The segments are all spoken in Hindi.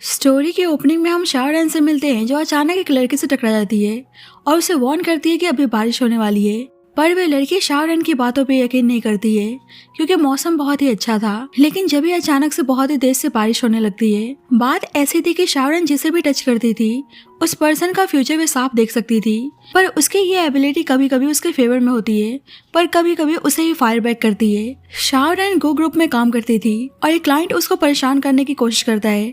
स्टोरी के ओपनिंग में हम शाहरुख से मिलते हैं जो अचानक एक लड़के से टकरा जाती है और उसे वार्न करती है कि अभी बारिश होने वाली है। पर वह लड़की शाहरुख की बातों पे यकीन नहीं करती है क्योंकि मौसम बहुत ही अच्छा था। लेकिन जब ही अचानक से बहुत ही तेज से बारिश होने लगती है। बात ऐसी थी कि शाहरुख जिसे भी टच करती थी उस पर्सन का फ्यूचर वे साफ देख सकती थी। पर उसकी ये एबिलिटी कभी कभी उसके फेवर में होती है पर कभी कभी उसे ही फायर बैक करती है। शाहरुख गो ग्रुप में काम करती थी और एक क्लाइंट उसको परेशान करने की कोशिश करता है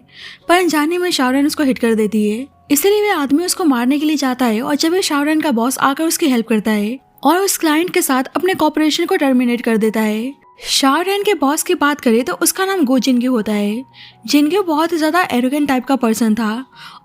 पर अनजाने में शाहरुख उसको हिट कर देती है। इसलिए वह आदमी उसको मारने के लिए जाता है और जब शाहरुख का बॉस आकर उसकी हेल्प करता है और उस क्लाइंट के साथ अपने कॉपरेशन को टर्मिनेट कर देता है। शाहरुख के बॉस की बात करें तो उसका नाम गो जिनग्यू होता है। जिनग्यू बहुत ही ज्यादा एरोगेंट टाइप का पर्सन था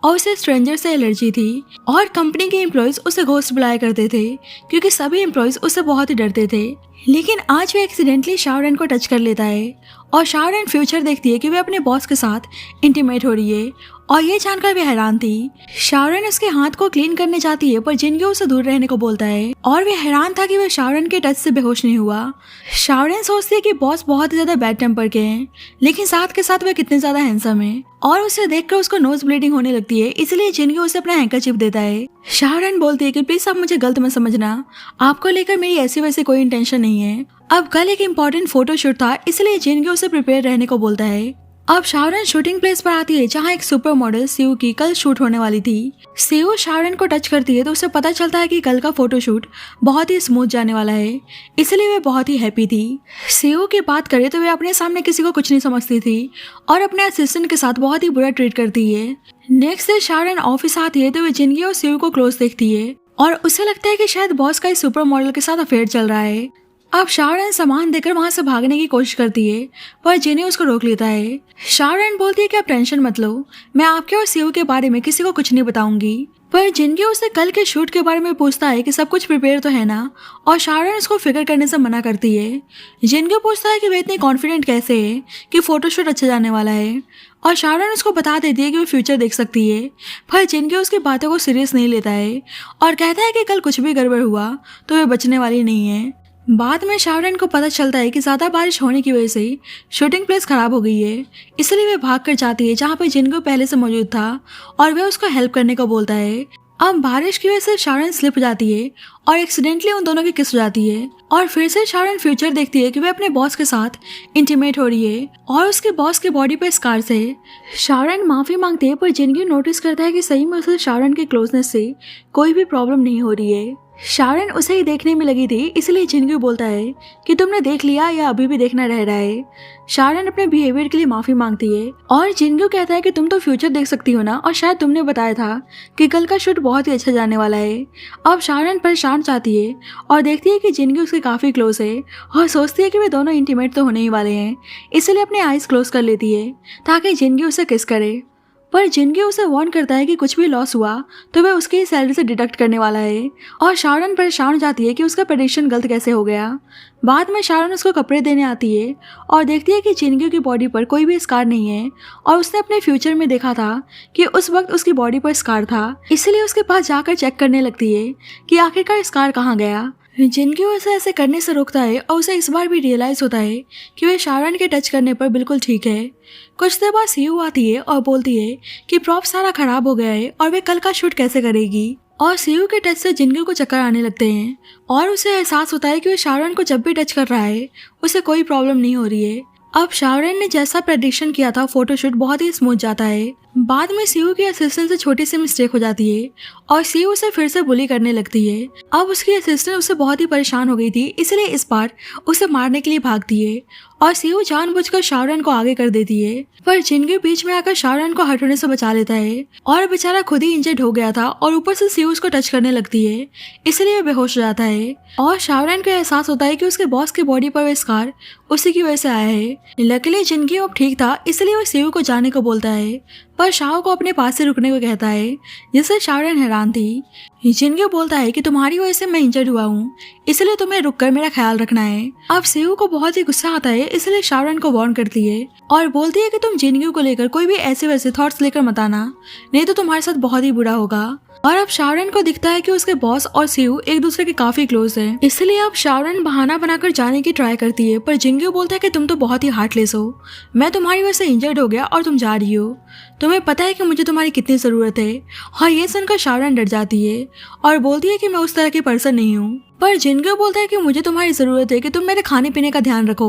और उसे स्ट्रेंजर से एलर्जी थी और कंपनी के एम्प्लॉयज उसे घोस्ट बुलाया करते थे क्योंकि सभी एम्प्लॉयज उससे बहुत ही डरते थे। लेकिन आज वो एक्सीडेंटली शाहरुख को टच कर लेता है और शाहरुख फ्यूचर देखती है कि वह अपने बॉस के साथ इंटीमेट हो रही है और ये जानकर वे हैरान थी। शाहरुख उसके हाथ को क्लीन करने जाती है पर जिनग्यू उसे दूर रहने को बोलता है और वे हैरान था कि वह शाहरुख के टच से बेहोश नहीं हुआ। शाहरुख सोचती है कि बॉस बहुत ही ज्यादा बैड टेम्पर के हैं लेकिन साथ के साथ वह कितने ज्यादा हैंडसम है और उसे देखकर उसको नोज ब्लीडिंग होने लगती है। इसलिए जिनग्यू उसे अपना हैंकरचीफ देता है। शाहरुख बोलती है कि प्लीज आप मुझे गलत मत समझना, आपको लेकर मेरी ऐसी वैसी कोई इंटेंशन नहीं है। अब कल एक इम्पोर्टेंट फोटोशूट था इसलिए जिनग्यू उसे प्रिपेयर रहने को बोलता है। अब शाहरुख शूटिंग प्लेस पर आती है जहां एक सुपर मॉडल सीयू की कल शूट होने वाली थी। सीयू शाहरुख को टच करती है तो उसे पता चलता है कि कल का फोटोशूट बहुत ही स्मूथ जाने वाला है, इसलिए वे बहुत ही हैप्पी थी। सीयू की बात करें तो वे अपने सामने किसी को कुछ नहीं समझती थी और अपने असिस्टेंट के साथ बहुत ही बुरा ट्रीट करती है। नेक्स्ट डे शाहरुख ऑफिस आती है तो वे जिनगी और सीयू को क्लोज देखती है और उसे लगता है कि शायद बॉस का इस सुपर मॉडल के साथ अफेयर चल रहा है। अब शाहरुख सामान देकर वहां से भागने की कोशिश करती है पर जिनी उसको रोक लेता है। शाहरुख बोलती है कि आप टेंशन मत लो, मैं आपके और सीयू के बारे में किसी को कुछ नहीं बताऊंगी। पर जिनकी उससे कल के शूट के बारे में पूछता है कि सब कुछ प्रिपेयर तो है ना, और शाहरुख उसको फिक्र करने से मना करती है। जिनकी पूछता है कि वे इतनी कॉन्फिडेंट कैसे है कि फोटोशूट अच्छा जाने वाला है और शाहरुख उसको बता देती है कि वो फ्यूचर देख सकती है। पर जिनकी उसकी बातों को सीरियस नहीं लेता है और कहता है कि कल कुछ भी गड़बड़ हुआ तो वे बचने वाली नहीं है। बाद में शाहरुख को पता चलता है कि ज्यादा बारिश होने की वजह से शूटिंग प्लेस खराब हो गई है, इसलिए वे भाग कर जाती है जहाँ पर जिनको पहले से मौजूद था और वे उसको हेल्प करने को बोलता है। अब बारिश की वजह से शाहरुख स्लिप हो जाती है और एक्सीडेंटली उन दोनों की किस हो जाती है और फिर से शाहरुख फ्यूचर देखती है कि वे अपने बॉस के साथ इंटीमेट हो रही है और उसके बॉस के बॉडी पर स्कार्स है। शाहरुख माफी मांगते हैं पर जिनकी नोटिस करता है कि सही में उसे शाहरुख के क्लोजनेस से कोई भी प्रॉब्लम नहीं हो रही है। शाहरुख उसे ही देखने में लगी थी इसलिए जिनग्यू बोलता है कि तुमने देख लिया या अभी भी देखना रह रहा है। शाहरुख अपने बिहेवियर के लिए माफी मांगती है और जिनग्यू कहता है कि तुम तो फ्यूचर देख सकती हो ना और शायद तुमने बताया था कि कल का शूट बहुत ही अच्छा जाने वाला है। अब शाहरुख परेशान चाहती है और देखती है कि जिनग्यू उसके काफी क्लोज है और सोचती है कि वे दोनों इंटीमेट तो होने ही वाले हैं, इसलिए अपने आईज क्लोज कर लेती है ताकि जिनग्यू उसे किस करे। पर जिनगी उसे वार्न करता है कि कुछ भी लॉस हुआ तो वह उसकी सैलरी से डिडक्ट करने वाला है और शाहरुख परेशान हो जाती है कि उसका प्रेडिक्शन गलत कैसे हो गया। बाद में शाहरुख उसको कपड़े देने आती है और देखती है कि जिनगी की बॉडी पर कोई भी स्कार नहीं है और उसने अपने फ्यूचर में देखा था कि उस वक्त उसकी बॉडी पर स्कार था, इसलिए उसके पास जाकर चेक करने लगती है कि आखिरकार स्कार कहाँ गया। जिनकी उसे ऐसे करने से रोकता है और उसे इस बार भी रियलाइज होता है कि वह शाहरुख के टच करने पर बिल्कुल ठीक है। कुछ देर बाद सीयू आती है और बोलती है कि प्रॉप सारा खराब हो गया है और वे कल का शूट कैसे करेगी और सीयू के टच से जिनगी को चक्कर आने लगते हैं और उसे एहसास होता है कि वह शाहरुख को जब भी टच कर रहा है उसे कोई प्रॉब्लम नहीं हो रही है। अब शाहरुख ने जैसा प्रेडिक्शन किया था फोटोशूट बहुत ही स्मूथ जाता है। बाद में सीयू के असिस्टेंट से छोटी सी मिस्टेक हो जाती है और सीयू उसे फिर से बुली करने लगती है। अब उसकी असिस्टेंट उससे बहुत ही परेशान हो गई थी इसलिए इस बार उसे मारने के लिए भागती है और सीयू जानबूझकर शाहरुख को आगे कर देती है। पर जिनके बीच में आकर शाहरुख को हटने से बचा लेता है और बेचारा खुद ही इंजर्ड हो गया था और ऊपर से सीयू उसको टच करने लगती है, इसलिए वह बेहोश हो जाता है और शाहरुख को एहसास होता है कि उसके बॉस की बॉडी पर वह स्कार उसी की वजह से आया है। लकीली जिनकी अब ठीक था इसलिए वह सीयू को जाने को बोलता है पर शाह को अपने पास से रुकने को कहता है, जिससे शाहरुख हैरान थी। जिनगी बोलता है कि तुम्हारी वजह से मैं इंजर्ड हुआ हूँ, इसलिए तुम्हें रुककर मेरा ख्याल रखना है। अब सीयू को बहुत ही गुस्सा आता है इसलिए शाहरुख को वार्न करती है और बोलती है कि तुम जिनगी को लेकर कोई भी ऐसे वैसे थॉट्स लेकर मत आना, नहीं तो तुम्हारे साथ बहुत ही बुरा होगा। और अब शाहरुख को दिखता है कि उसके बॉस और सीयू एक दूसरे के काफी क्लोज हैं, इसलिए अब शाहरुख बहाना बनाकर जाने की ट्राई करती है पर जिनगी बोलता है कि तुम तो बहुत ही हार्टलेस हो, मैं तुम्हारी वजह से इंजर्ड हो गया और तुम जा रही हो। तुम्हें पता है कि मुझे तुम्हारी कितनी ज़रूरत है। और ये सुनकर शाओरन डर जाती है और बोलती है कि मैं उस तरह की पर्सन नहीं हूँ। पर जिनग्यो बोलता है कि मुझे तुम्हारी ज़रूरत है कि तुम मेरे खाने पीने का ध्यान रखो,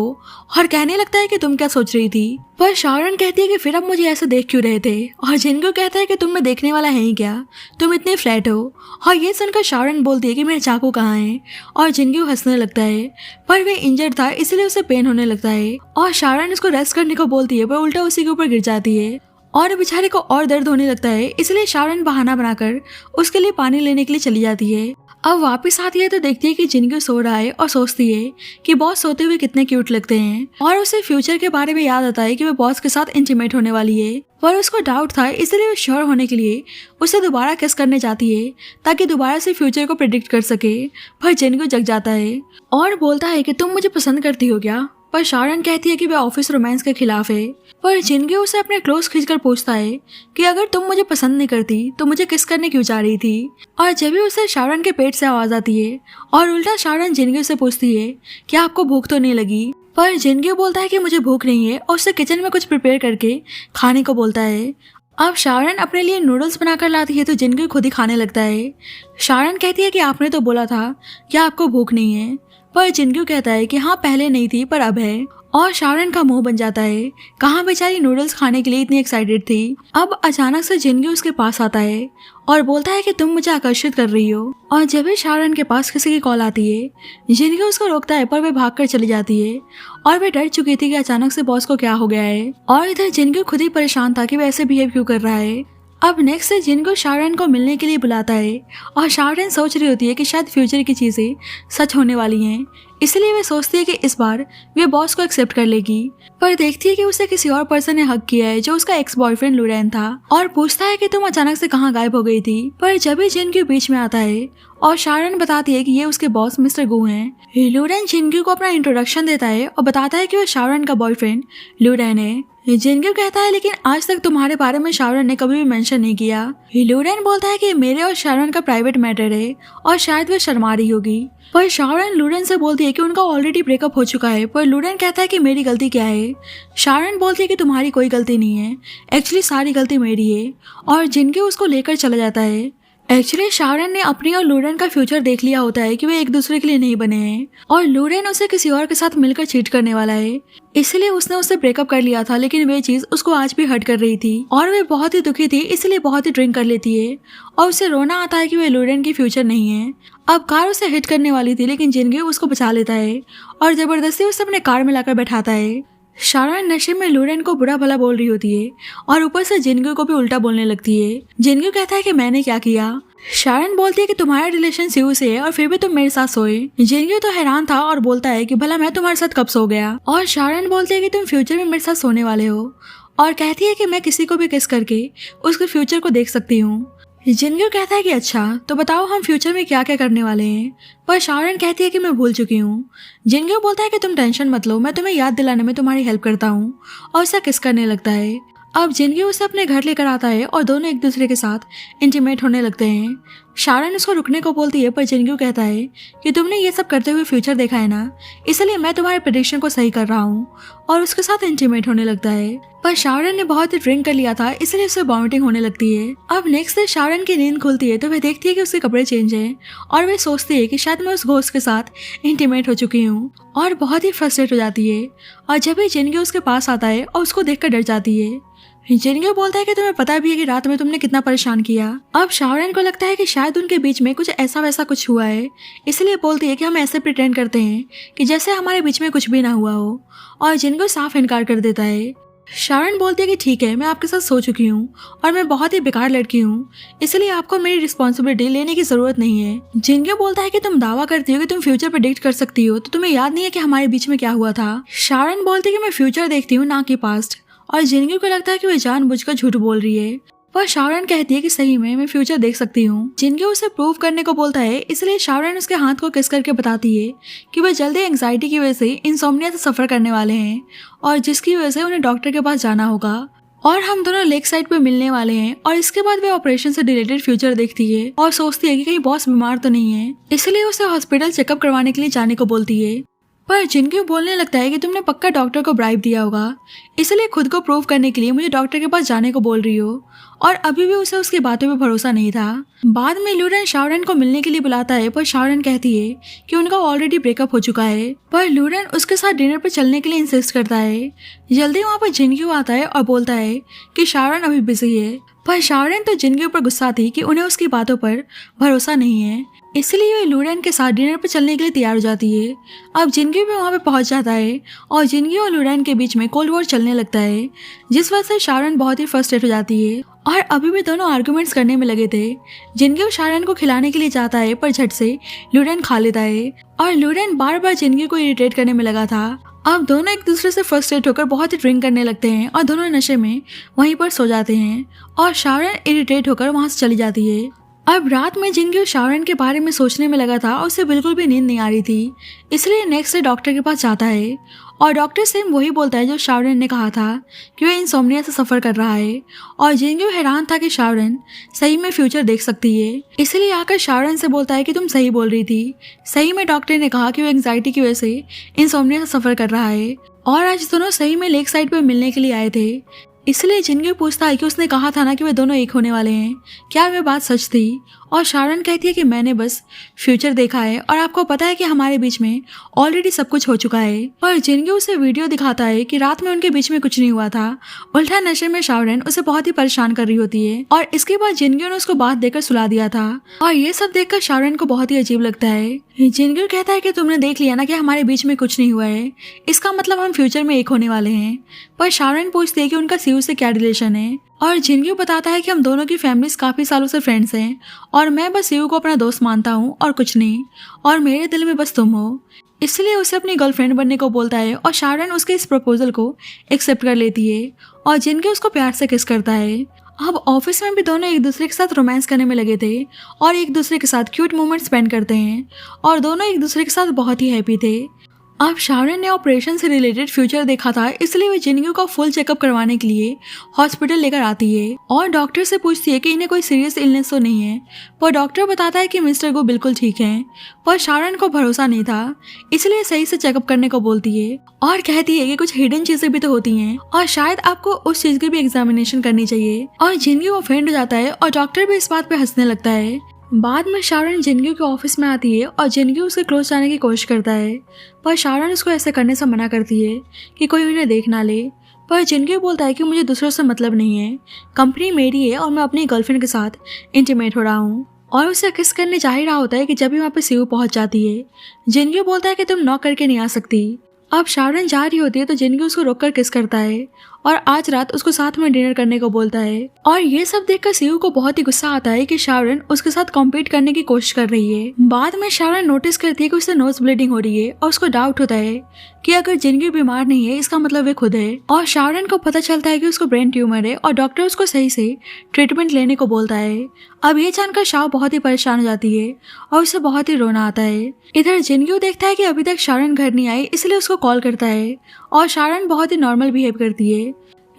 और कहने लगता है कि तुम क्या सोच रही थी। पर शाओरन कहती है कि फिर अब मुझे ऐसे देख क्यों रहे थे। और जिनग्यो कहता है कि तुम में देखने वाला है ही क्या, तुम इतने फ्लैट हो। और ये सुनकर शाओरन बोलती है कि मेरे चाकू कहाँ है। और जिनग्यो हंसने लगता है, पर वे इंजर्ड था इसलिए उसे पेन होने लगता है। और शाओरन उसको रेस्ट करने को बोलती है, पर उल्टा उसी के ऊपर गिर जाती है और बेचारे को और दर्द होने लगता है। इसलिए शाओरन बहाना बनाकर उसके लिए पानी लेने के लिए चली जाती है। अब वापस आती है तो देखती है कि जिनग्यो सो रहा है और सोचती है कि बॉस सोते हुए कितने क्यूट लगते हैं। और उसे फ्यूचर के बारे में याद आता है कि वह बॉस के साथ इंटीमेट होने वाली है। पर उसको डाउट था इसलिए वो श्योर होने के लिए उसे दोबारा किस करने जाती है ताकि दोबारा से फ्यूचर को प्रेडिक्ट कर सके। पर जिनग्यो जग जाता है और बोलता है कि तुम मुझे पसंद करती हो क्या। पर शाओरन कहती है कि वह ऑफिस रोमांस के खिलाफ है। पर जिनग्यो उसे अपने क्लोज खींचकर पूछता है कि अगर तुम मुझे पसंद नहीं करती तो मुझे किस करने क्यों चाह रही थी। और जब भी उसे शाओरन के पेट से आवाज आती है और उल्टा शाओरन जिनग्यो से पूछती है कि आपको भूख तो नहीं लगी। पर जिनग्यो बोलता है कि मुझे भूख नहीं है और उसे किचन में कुछ प्रिपेयर करके खाने को बोलता है। अब शाओरन अपने लिए नूडल्स बनाकर लाती है तो जिनग्यो खुद ही खाने लगता है। शाओरन कहती है कि आपने तो बोला था कि आपको भूख नहीं है। पर जिनग्यो कहता है कि हाँ पहले नहीं थी पर अब है। और शाओरन का मुंह बन जाता है, कहाँ बेचारी नूडल्स खाने के लिए इतनी एक्साइटेड थी। अब अचानक से जिनग्यो उसके पास आता है और बोलता है कि तुम मुझे आकर्षित कर रही हो। और जब भी शाओरन के पास किसी की कॉल आती है जिनग्यो उसको रोकता है, पर वे भागकर चली जाती है। और वे डर चुकी थी कि अचानक से बॉस को क्या हो गया है। और इधर जिनग्यो खुद ही परेशान था कि वह ऐसे बिहेव क्यों कर रहा है। अब नेक्स्ट से जिनग्यो शाओरन को मिलने के लिए बुलाता है और शाओरन सोच रही होती है कि शायद फ्यूचर की चीजें सच होने वाली हैं, इसलिए वे सोचती है कि इस बार वे बॉस को एक्सेप्ट कर लेगी। पर देखती है कि उसे किसी और पर्सन ने हक किया है जो उसका एक्स बॉयफ्रेंड लुरेन था और पूछता है कि तुम अचानक से कहाँ गायब हो गई थी। पर जब भी जिनग्यो बीच में आता है और शाओरन बताती है कि ये उसके बॉस मिस्टर गू हैं। लुरेन जिनग्यो को अपना इंट्रोडक्शन देता है और बताता है कि वो शाओरन का बॉयफ्रेंड लुरेन है। जिनग्यो कहता है लेकिन आज तक तुम्हारे बारे में शाओरन ने कभी भी मेंशन नहीं किया। लुरेन बोलता है कि मेरे और शाओरन का प्राइवेट मैटर है और शायद वह शर्मा रही होगी। पर शाओरन लुरेन से बोलती है कि उनका ऑलरेडी ब्रेकअप हो चुका है। पर लुरेन कहता है कि मेरी गलती क्या है। शाओरन बोलती है कि तुम्हारी कोई गलती नहीं है, एक्चुअली सारी गलती मेरी है। और जिनग्यो उसको लेकर चला जाता है। एक्चुअली शाओरन ने अपनी और लुरेन का फ्यूचर देख लिया होता है कि वे एक दूसरे के लिए नहीं बने हैं और लुरेन उसे किसी और के साथ मिलकर चीट करने वाला है, इसलिए उसने उससे ब्रेकअप कर लिया था। लेकिन वे चीज उसको आज भी हर्ट कर रही थी और वे बहुत ही दुखी थी, इसलिए बहुत ही ड्रिंक कर लेती है और उसे रोना आता है कि वे लुरेन की फ्यूचर नहीं है। अब कार उसे हिट करने वाली थी लेकिन जिनग्यो उसको बचा लेता है और जबरदस्ती उसे अपने कार में लाकर बैठाता है। शाओरन नशे में लुरेन को बुरा भला बोल रही होती है और ऊपर से जिनग्यो को भी उल्टा बोलने लगती है। जिनग्यो कहता है कि मैंने क्या किया। शाओरन बोलती है कि तुम्हारा रिलेशन सीयू से है और फिर भी तुम मेरे साथ सोए। जिनग्यो तो हैरान था और बोलता है कि भला मैं तुम्हारे साथ कब सो गया। और शाओरन बोलती है कि तुम फ्यूचर में मेरे साथ सोने वाले हो और कहती है कि मैं किसी को भी किस करके उसके फ्यूचर को देख सकती हूँ। जिनग्यो कहता है कि अच्छा तो बताओ हम फ्यूचर में क्या क्या करने वाले हैं। पर शाओरन कहती है कि मैं भूल चुकी हूँ। जिनग्यो बोलता है कि तुम टेंशन मत लो, मैं तुम्हें याद दिलाने में तुम्हारी हेल्प करता हूँ और उसे किस करने लगता है। अब जिनग्यो उसे अपने घर लेकर आता है और दोनों एक दूसरे के साथ इंटीमेट होने लगते हैं। शाओरन उसको रुकने को बोलती है पर जिनग्यो कहता है कि तुमने ये सब करते हुए फ्यूचर देखा है ना, इसलिए मैं तुम्हारे प्रेडिक्शन को सही कर रहा हूँ और उसके साथ इंटीमेट होने लगता है। पर शाओरन ने बहुत ही ड्रिंक कर लिया था इसलिए उसे वॉमिटिंग होने लगती है। अब नेक्स्ट डे शाओरन की नींद खुलती है तो वह देखती है कि उसके कपड़े चेंज हैं और वह सोचती है कि शायद मैं उस घोस्ट के साथ इंटीमेट हो चुकी हूँ और बहुत ही फ्रस्ट्रेट हो जाती है। और जब भी जिनग्यो उसके पास आता है और उसको देखकर डर जाती है। जिनग्यो बोलता है कि तुम्हें पता भी है कि रात में तुमने कितना परेशान किया। अब शाओरन को लगता है कि शायद उनके बीच में कुछ ऐसा वैसा कुछ हुआ है, इसलिए बोलती है कि हम ऐसे प्रिटेंड करते हैं कि जैसे हमारे बीच में कुछ भी ना हुआ हो। और जिनग्यो साफ इनकार कर देता है। शाओरन बोलती है कि ठीक है, मैं आपके साथ सो चुकी हूँ और मैं बहुत ही बेकार लड़की हूँ, इसलिए आपको मेरी रिस्पॉन्सिबिलिटी लेने की जरूरत नहीं है। जिनग्यो बोलता है कि तुम दावा करती हो कि तुम फ्यूचर प्रेडिक्ट कर सकती हो, तो तुम्हें याद नहीं है कि हमारे बीच में क्या हुआ था। शाओरन बोलती है कि मैं फ्यूचर देखती हूँ ना कि पास्ट। और जिनग्यो को लगता है कि वह जानबूझकर झूठ बोल रही है। पर शाओरन कहती है कि सही में मैं फ्यूचर देख सकती हूँ। जिनग्यो उसे प्रूव करने को बोलता है, इसलिए शाओरन उसके हाथ को किस करके बताती है कि वह जल्दी एंग्जाइटी की वजह से इंसोम्निया से सफर करने वाले हैं और जिसकी वजह से उन्हें डॉक्टर के पास जाना होगा और हम दोनों लेक साइड पे मिलने वाले हैं। और इसके बाद वे ऑपरेशन से रिलेटेड फ्यूचर देखती है और सोचती है कि कहीं बॉस बीमार तो नहीं है, इसलिए उसे हॉस्पिटल चेकअप करवाने के लिए जाने को बोलती है। पर जिनक्यू बोलने लगता है कि तुमने पक्का डॉक्टर को ब्राइब दिया होगा, इसलिए खुद को प्रूव करने के लिए मुझे डॉक्टर के पास जाने को बोल रही हो। और अभी भी उसे उसकी बातों पे भरोसा नहीं था। बाद में लूरेन शाओरेन को मिलने के लिए बुलाता है, पर शाओरेन कहती है कि उनका ऑलरेडी ब्रेकअप हो चुका है। पर लूरेन उसके साथ डिनर पर चलने के लिए इंसिस्ट करता है। जल्दी वहाँ पर जिनक्यू आता है और बोलता है कि शाओरेन अभी बिजी है। पर शाओरेन तो जिनक्यू पर गुस्सा थी कि उन्हें उसकी बातों पर भरोसा नहीं है, इसलिए वे लूरेन के साथ डिनर पर चलने के लिए तैयार हो जाती है। अब जिनक्यू भी वहाँ पे पहुँच जाता है और जिनक्यू और लूरेन के बीच में कोल्ड वॉर चलने लगता है, जिस वजह से शाओरेन बहुत ही फ्रस्ट्रेट हो जाती है। और अभी भी दोनों आर्गुमेंट्स करने में लगे थे। जिनक्यू शाओरेन को खिलाने के लिए जाता है, पर झट से लूरेन खा लेता है और लूरेन बार बार जिनक्यू को इरिटेट करने में लगा था। अब दोनों एक दूसरे से फ्रस्ट्रेट होकर बहुत ही ड्रिंक करने लगते हैं और दोनों नशे में वहीं पर सो जाते हैं और शाओरेन इरिटेट होकर वहाँ से चली जाती है। अब रात में जिनक्यू शाओरेन के बारे में सोचने में लगा था और उसे बिल्कुल भी नींद नहीं आ रही थी, इसलिए नेक्स्ट डे डॉक्टर के पास जाता है और डॉक्टर सेम वही बोलता है जो शाओरेन ने कहा था कि वह इंसोम्निया से सफ़र कर रहा है। और जिनक्यू हैरान था कि शाओरेन सही में फ्यूचर देख सकती है, इसलिए आकर शाओरेन से बोलता है कि तुम सही बोल रही थी, सही में डॉक्टर ने कहा कि वो एंग्जाइटी की वजह से इंसोम्निया से सफ़र कर रहा है। और आज दोनों सही में लेक साइड पर मिलने के लिए आए थे, इसलिए जिनक्यू पूछता है कि उसने कहा था ना कि वे दोनों एक होने वाले हैं, क्या वह बात सच थी? और शाओरेन कहती है कि मैंने बस फ्यूचर देखा है और आपको पता है कि हमारे बीच में ऑलरेडी सब कुछ हो चुका है। और जिनक्यू उसे वीडियो दिखाता है कि रात में उनके बीच में कुछ नहीं हुआ था, उल्टा नशे में शाओरेन उसे बहुत ही परेशान कर रही होती है और इसके बाद जिनक्यू ने उसको बात देकर सुला दिया था। और ये सब देखकर शाओरेन को बहुत ही अजीब लगता है। जिनक्यू कहता है कि तुमने देख लिया ना कि हमारे बीच में कुछ नहीं हुआ है, इसका मतलब हम फ्यूचर में एक होने वाले हैं। पर शाओरेन पूछती है कि उनका सीयू से क्या रिलेशन है और जिनक्यू बताता है कि हम दोनों की फैमिलीज काफ़ी सालों से फ्रेंड्स हैं और मैं बस सीयू को अपना दोस्त मानता हूँ और कुछ नहीं, और मेरे दिल में बस तुम हो। इसलिए उसे अपनी गर्लफ्रेंड बनने को बोलता है और शाओरेन उसके इस प्रपोजल को एक्सेप्ट कर लेती है और जिनक्यू उसको प्यार से किस करता है। अब ऑफिस में भी दोनों एक दूसरे के साथ रोमांस करने में लगे थे और एक दूसरे के साथ क्यूट मोमेंट स्पेंड करते हैं और दोनों एक दूसरे के साथ बहुत ही हैप्पी थे। अब शाओरेन ने ऑपरेशन से रिलेटेड फ्यूचर देखा था, इसलिए वो जिनक्यू का फुल चेकअप करवाने के लिए हॉस्पिटल लेकर आती है और डॉक्टर से पूछती है कि इन्हें कोई सीरियस इलनेस तो नहीं है। पर डॉक्टर बताता है कि मिस्टर गो बिल्कुल ठीक हैं। पर शाओरेन को भरोसा नहीं था, इसलिए सही से चेकअप करने को बोलती है और कहती है कि कुछ हिडन चीजें भी तो होती हैं और शायद आपको उस चीज की भी एग्जामिनेशन करनी चाहिए। और जिनक्यू ऑफेंड हो जाता है और डॉक्टर भी इस बात पे हंसने लगता है। बाद में शाओरेन जिनक्यू के ऑफिस में आती है और जिनक्यू उसके क्लोज जाने की कोशिश करता है, पर शाओरेन उसको ऐसे करने से मना करती है कि कोई उन्हें देख ना ले। पर जिनक्यू बोलता है कि मुझे दूसरों से मतलब नहीं है, कंपनी मेरी है और मैं अपनी गर्लफ्रेंड के साथ इंटीमेट हो रहा हूँ। और उसे किस करने जा ही रहा होता है कि जब भी वहाँ पे सीयू पहुँच जाती है। जिनक्यू बोलता है कि तुम नॉक करके नहीं आ सकती। अब शाओरेन जा रही होती है तो जिनक्यू उसको रोककर किस करता है और आज रात उसको साथ में डिनर करने को बोलता है। और ये सब देखकर सीयू को बहुत ही गुस्सा आता है कि शाओरेन उसके साथ कॉम्पीट करने की कोशिश कर रही है। बाद में शाओरेन नोटिस करती है कि उससे नोज ब्लीडिंग हो रही है और उसको डाउट होता है कि अगर जिनक्यू बीमार नहीं है इसका मतलब वे खुद है। और शाओरेन को पता चलता है कि उसको ब्रेन ट्यूमर है और डॉक्टर उसको सही से ट्रीटमेंट लेने को बोलता है। अब ये जानकर शाओ बहुत ही परेशान हो जाती है और उसे बहुत ही रोना आता है। इधर जिनक्यू देखता है कि अभी तक शाओरेन घर नहीं आई, इसलिए उसको कॉल करता है और शाओरेन बहुत ही नॉर्मल बिहेव करती है।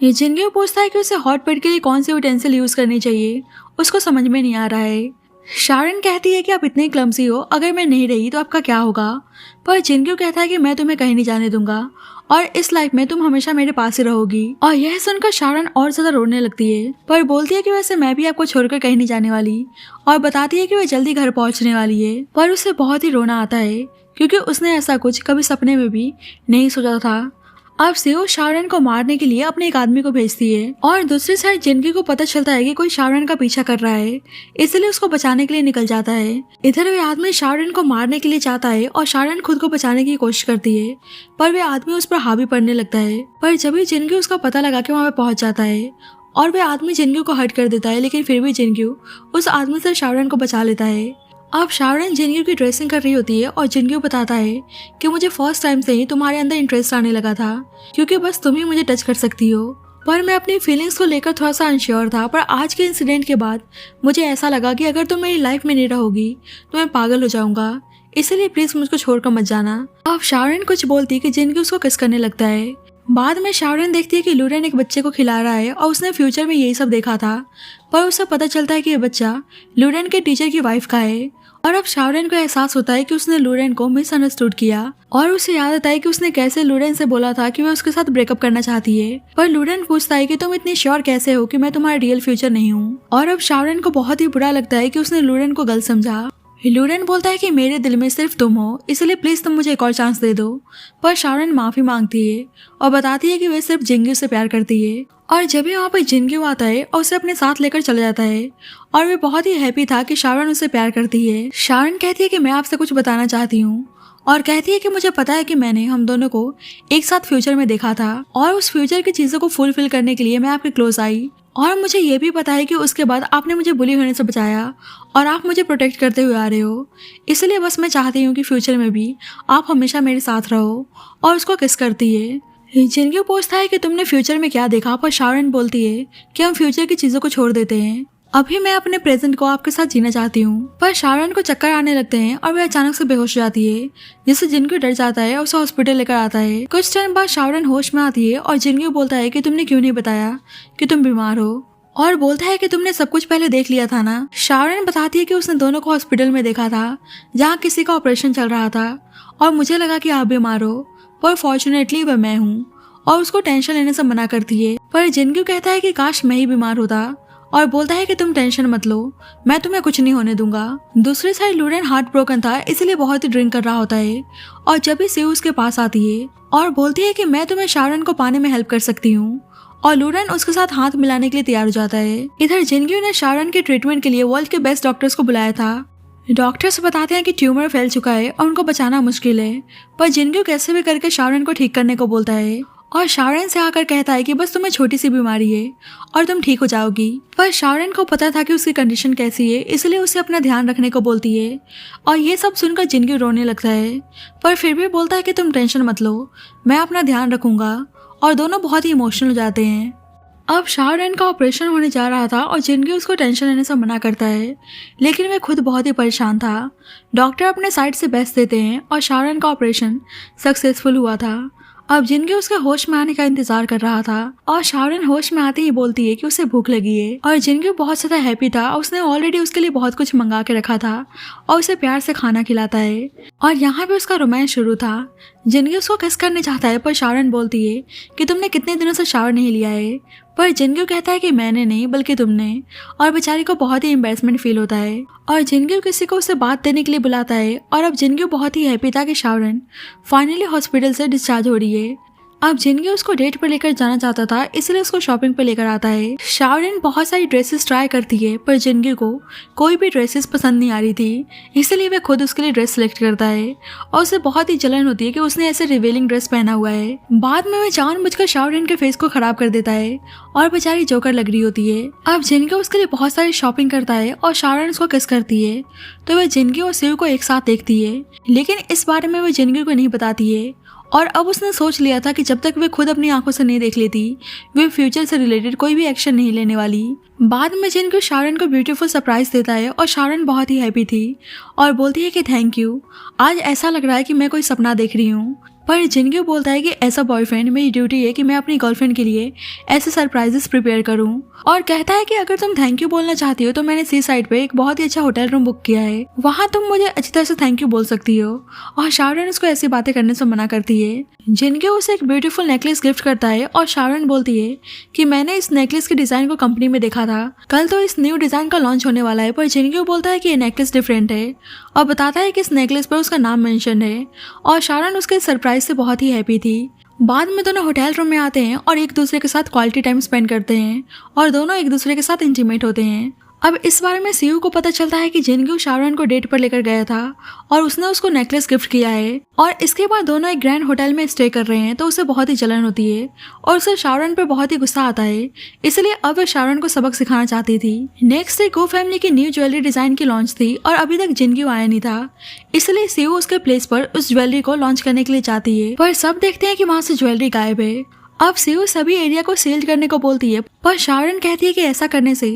ये जिनक्यू पूछता है कि उसे हॉट बेड के लिए कौन सी यूटेंसिल यूज करनी चाहिए, उसको समझ में नहीं आ रहा है। शाओरेन कहती है कि आप इतनी क्लमसी हो, अगर मैं नहीं रही तो आपका क्या होगा। पर जिनक्यू कहता है कि मैं तुम्हें कहीं नहीं जाने दूंगा और इस लाइफ में तुम हमेशा मेरे पास ही रहोगी। और यह सुनकर शाओरेन और ज्यादा रोने लगती है, पर बोलती है कि वैसे मैं भी आपको छोड़कर कहीं नहीं जाने वाली और बताती है कि वह जल्दी घर पहुंचने वाली है। पर उसे बहुत ही रोना आता है क्योंकि उसने ऐसा कुछ कभी सपने में भी नहीं सोचा था। अब सीयू शाओरेन को मारने के लिए अपने एक आदमी को भेजती है और दूसरी साइड जिनक्यू को पता चलता है कि कोई शाओरेन का पीछा कर रहा है, इसलिए उसको बचाने के लिए निकल जाता है। इधर वे आदमी शाओरेन को मारने के लिए जाता है और शाओरेन खुद को बचाने की कोशिश करती है, पर वे आदमी उस पर हावी पड़ने लगता है। पर जब भी जिनक्यू उसका पता लगा के वहाँ पे पहुंच जाता है और वे आदमी जिनक्यू को हर्ट कर देता है, लेकिन फिर भी जिनक्यू उस आदमी से शाओरेन को बचा लेता है। अब शाओरेन जिनक्यू की ड्रेसिंग कर रही होती है और जिनक्यू बताता है कि मुझे फर्स्ट टाइम से ही तुम्हारे अंदर इंटरेस्ट आने लगा था क्योंकि बस तुम ही मुझे टच कर सकती हो। पर मैं अपनी फीलिंग्स को लेकर थोड़ा सा अनश्योर था, पर आज के इंसिडेंट के बाद मुझे ऐसा लगा कि अगर तुम मेरी लाइफ में नहीं रहोगी तो मैं पागल हो जाऊंगा, इसलिए प्लीज मुझको छोड़कर मत जाना। अब शाओरेन कुछ बोलती है कि जिनक्यू उसको किस करने लगता है। बाद में शाओरेन देखती है कि लूरेन एक बच्चे को खिला रहा है और उसने फ्यूचर में यही सब देखा था, पर उसे पता चलता है कि ये बच्चा लूरेन के टीचर की वाइफ का है और अब शाओरेन को एहसास होता है कि उसने लूरेन को मिसअंडरस्टूड किया और उसे याद आता है कि उसने कैसे लूरेन से बोला था कि वह उसके साथ ब्रेकअप करना चाहती है। पर लूरेन पूछता है कि तुम इतनी श्योर कैसे हो कि मैं तुम्हारा रियल फ्यूचर नहीं हूँ। और अब शाओरेन को बहुत ही बुरा लगता है कि उसने लूरेन को गलत समझा। लूरेन बोलता है कि मेरे दिल में सिर्फ तुम हो, इसलिए प्लीज तुम मुझे एक और चांस दे दो। पर शाओरेन माफी मांगती है और बताती है कि वह सिर्फ जिंग्यू से प्यार करती है। और जब भी वहाँ पर जिंग्यू आता है और उसे अपने साथ लेकर चला जाता है और वे बहुत ही हैप्पी था कि शाओरेन उसे प्यार करती है। शाओरेन कहती है कि मैं आपसे कुछ बताना चाहती हूँ और कहती है कि मुझे पता है कि मैंने हम दोनों को एक साथ फ्यूचर में देखा था और उस फ्यूचर की चीजों को फुलफिल करने के लिए मैं आपके क्लोज आई और मुझे ये भी पता है कि उसके बाद आपने मुझे बुली होने से बचाया और आप मुझे प्रोटेक्ट करते हुए आ रहे हो। इसलिए बस मैं चाहती हूँ कि फ्यूचर में भी आप हमेशा मेरे साथ रहो। और उसको किस करती है। जिंग्यू पूछता है कि तुमने फ्यूचर में क्या देखा, पर शाओरेन बोलती है कि हम फ्यूचर की चीजों को छोड़ देते हैं, अभी मैं अपने प्रेजेंट को आपके साथ जीना चाहती हूँ। पर शाओरेन को चक्कर आने लगते हैं और वह अचानक से बेहोश हो जाती है, जिससे जिंग्यू डर जाता है और उसे हॉस्पिटल लेकर आता है। कुछ टाइम बाद शाओरेन होश में आती है और जिंग्यू बोलता है कि तुमने क्यों नहीं बताया कि तुम बीमार हो और बोलता है कि तुमने सब कुछ पहले देख लिया था ना। शाओरेन बताती है कि उसने दोनों को हॉस्पिटल में देखा था जहाँ किसी का ऑपरेशन चल रहा था और मुझे लगा कि आप बीमार हो, पर फॉर्चुनेटली वह मैं हूँ और उसको टेंशन लेने से मना करती है। पर जिंग्यू कहता है कि काश मैं ही बीमार होता और बोलता है कि तुम टेंशन मत लो, मैं तुम्हें कुछ नहीं होने दूंगा। दूसरी साइड लूरेन हार्ट ब्रोकन था, इसलिए बहुत ही ड्रिंक कर रहा होता है और जब भी सीयू उसके पास आती है और बोलती है कि मैं तुम्हें शाओरेन को पाने में हेल्प कर सकती हूँ और लूरेन उसके साथ हाथ मिलाने के लिए तैयार हो जाता है। इधर जिंग्यू ने शाओरेन के ट्रीटमेंट के लिए वर्ल्ड के बेस्ट डॉक्टर्स को बुलाया था। डॉक्टर्स बताते हैं कि ट्यूमर फैल चुका है और उनको बचाना मुश्किल है, पर जिंग्यू कैसे भी करके शाओरेन को ठीक करने को बोलता है और शाओरेन से आकर कहता है कि बस तुम्हें छोटी सी बीमारी है और तुम ठीक हो जाओगी। पर शाओरेन को पता था कि उसकी कंडीशन कैसी है, इसलिए उसे अपना ध्यान रखने को बोलती है और ये सब सुनकर जिंग्यू रोने लगता है, पर फिर भी बोलता है कि तुम टेंशन मत लो, मैं अपना ध्यान रखूंगा। और दोनों बहुत ही इमोशनल हो जाते हैं। अब शाओरेन का ऑपरेशन होने जा रहा था और जिंग्यू उसको टेंशन लेने से मना करता है, लेकिन वह खुद बहुत ही परेशान था। डॉक्टर अपने साइड से बेस्ट देते हैं और शाओरेन का ऑपरेशन सक्सेसफुल हुआ था। अब जिंग्यू उसके होश में आने का इंतजार कर रहा था और शाओरेन होश में आते ही बोलती है कि उसे भूख लगी है और जिंग्यू बहुत ज्यादा हैप्पी था, उसने ऑलरेडी उसके लिए बहुत कुछ मंगा के रखा था और उसे प्यार से खाना खिलाता है और यहाँ पे उसका रोमांस शुरू था। जिंग्यू उसको किस करने चाहता है, पर शाओरेन बोलती है कि तुमने कितने दिनों से शावर नहीं लिया है, पर जिंग्यू कहता है कि मैंने नहीं बल्कि तुमने, और बेचारी को बहुत ही एम्बैरेसमेंट फील होता है और जिंग्यू किसी को उसे बात देने के लिए बुलाता है। और अब जिंग्यू बहुत ही हैप्पी था कि शाओरेन फाइनली हॉस्पिटल से डिस्चार्ज हो रही है। अब जिंग्यू उसको डेट पर लेकर जाना चाहता था, इसलिए उसको शॉपिंग पे लेकर आता है। शाओरेन बहुत सारी ड्रेसेस ट्राई करती है, पर जिंग्यू को कोई भी ड्रेसेस पसंद नहीं आ रही थी, इसलिए वह खुद उसके लिए ड्रेस सिलेक्ट करता है और उसे बहुत ही जलन होती है कि उसने ऐसे रिवीलिंग ड्रेस पहना हुआ है। बाद में वह जानबूझकर शाओरेन के फेस को खराब कर देता है और बेचारी जोकर लग रही होती है। अब जिंग्यू उसके लिए बहुत सारी शॉपिंग करता है और शाओरेन उसको किस करती है, तो वह जिंग्यू और सीयू को एक साथ देखती है, लेकिन इस बारे में वह जिंग्यू को नहीं बताती है। और अब उसने सोच लिया था कि जब तक वे खुद अपनी आंखों से नहीं देख लेती, वे फ्यूचर से रिलेटेड कोई भी एक्शन नहीं लेने वाली। बाद में जिंग्यू शाओरेन को ब्यूटीफुल सरप्राइज देता है और शाओरेन बहुत ही हैप्पी थी और बोलती है कि थैंक यू, आज ऐसा लग रहा है कि मैं कोई सपना देख रही हूँ। पर जिंग्यू बोलता है कि ऐसा बॉयफ्रेंड मेरी ड्यूटी है कि मैं अपनी गर्लफ्रेंड के लिए ऐसे सरप्राइजेस प्रिपेयर करूं, और कहता है कि अगर तुम थैंक यू बोलना चाहती हो तो मैंने सी साइड पे एक बहुत ही अच्छा होटल रूम बुक किया है, वहां तुम मुझे अच्छी तरह से थैंक यू बोल सकती हो। और शाओरेन उसको ऐसी बातें करने से मना करती है। जिंग्यू उसे एक ब्यूटीफुल नेकलेस गिफ्ट करता है और शाओरेन बोलती है कि मैंने इस नेकलेस के डिजाइन को कंपनी में देखा था, कल तो इस न्यू डिजाइन का लॉन्च होने वाला है। पर जिंग्यू बोलता है कि ये नेकलेस डिफरेंट है और बताता है कि इस नेकलेस पर उसका नाम मेंशन है और शाओरेन उसके सरप्राइज से बहुत ही हैप्पी थी। बाद में दोनों होटल रूम में आते हैं और एक दूसरे के साथ क्वालिटी टाइम स्पेंड करते हैं और दोनों एक दूसरे के साथ इंटीमेट होते हैं। अब इस बारे में सीयू को पता चलता है कि जिंग्यू शाओरेन को डेट पर लेकर गया था और उसने उसको नेकलेस गिफ्ट किया है और इसके बाद दोनों एक ग्रैंड होटल में स्टे कर रहे हैं, तो उसे बहुत ही जलन होती है और उसे शाओरेन पर बहुत ही गुस्सा आता है, इसलिए अब वह शाओरेन को सबक सिखाना चाहती थी। नेक्स्ट डे गो फैमिली की न्यू ज्वेलरी डिजाइन की लॉन्च थी और अभी तक जिंग्यू आया नहीं था, इसलिए सीयू उसके प्लेस पर उस ज्वेलरी को लॉन्च करने के लिए जाती है, पर सब देखते हैं कि वहाँ से ज्वेलरी गायब है। अब सीयू सभी एरिया को सील करने को बोलती है, पर शाओरन कहती है कि ऐसा करने से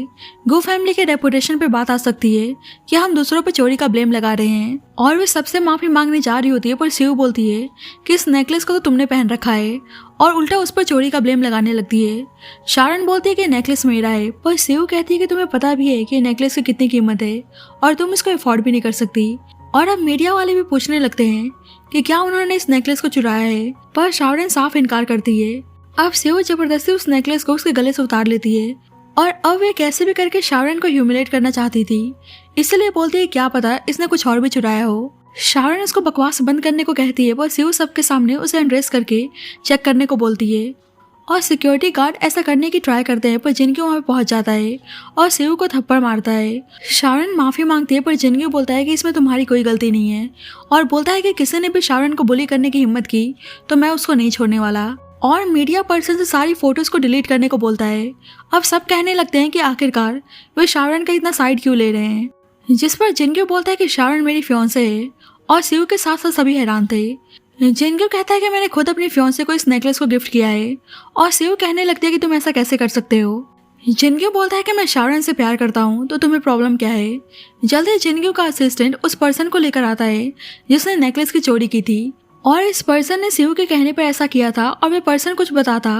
गो फैमिली के रेपुटेशन पे बात आ सकती है कि हम दूसरों पर चोरी का ब्लेम लगा रहे हैं। और वे सबसे माफी मांगने जा रही होती है, पर सीयू बोलती है कि इस नेकलेस को तो तुमने पहन रखा है, और उल्टा उस पर चोरी का ब्लेम लगाने लगती है। शाओरन बोलती है कि नेकलेस मेरा है, पर सीयू कहती है कि तुम्हें पता भी है कि नेकलेस की कितनी कीमत है और तुम इसको अफोर्ड भी नहीं कर सकती। और अब मीडिया वाले भी पूछने लगते हैं कि क्या उन्होंने इस नेकलेस को चुराया है, पर शाओरन साफ इनकार करती है। अब सीयू जबरदस्ती उस नेकलेस को उसके गले से उतार लेती है, और अब वे कैसे भी करके शाओरन को ह्यूमिलेट करना चाहती थी, इसलिए बोलती है क्या पता इसने कुछ और भी चुराया हो। शाओरन उसको बकवास बंद करने को कहती है, पर सीयू सबके सामने उसे अनड्रेस करके चेक करने को बोलती है। और सिक्योरिटी गार्ड ऐसा करने की ट्राई करते हैं, पर जिनक्यू वहाँ पे पहुंच जाता है और सीयू को थप्पड़ मारता है। शाओरन माफी मांगती है, पर जिनक्यू बोलता है कि इसमें तुम्हारी कोई गलती नहीं है, और बोलता है कि किसी ने भी शाओरन को बुली करने की हिम्मत की तो मैं उसको नहीं छोड़ने वाला। और मीडिया पर्सन से सारी फोटोज को डिलीट करने को बोलता है। अब सब कहने लगते हैं कि आखिरकार वे शाओरन का इतना साइड क्यों ले रहे हैं, जिस पर जिनक्यू बोलता है कि शाओरन मेरी फियांसे है, और सीयू के साथ साथ सभी हैरान थे। जिनक्यू कहता है कि मैंने खुद अपनी फियांसे को इस नेकलेस को गिफ्ट किया है, और सीयू कहने लगती है कि तुम ऐसा कैसे कर सकते हो। जिनक्यू बोलता है कि मैं शाओरन से प्यार करता हूँ, तो तुम्हें प्रॉब्लम क्या है। जल्दी जिनक्यू का असिस्टेंट उस पर्सन को लेकर आता है जिसने नेकलेस की चोरी की थी, और इस पर्सन ने सीयू के कहने पर ऐसा किया था, और वे पर्सन कुछ बताता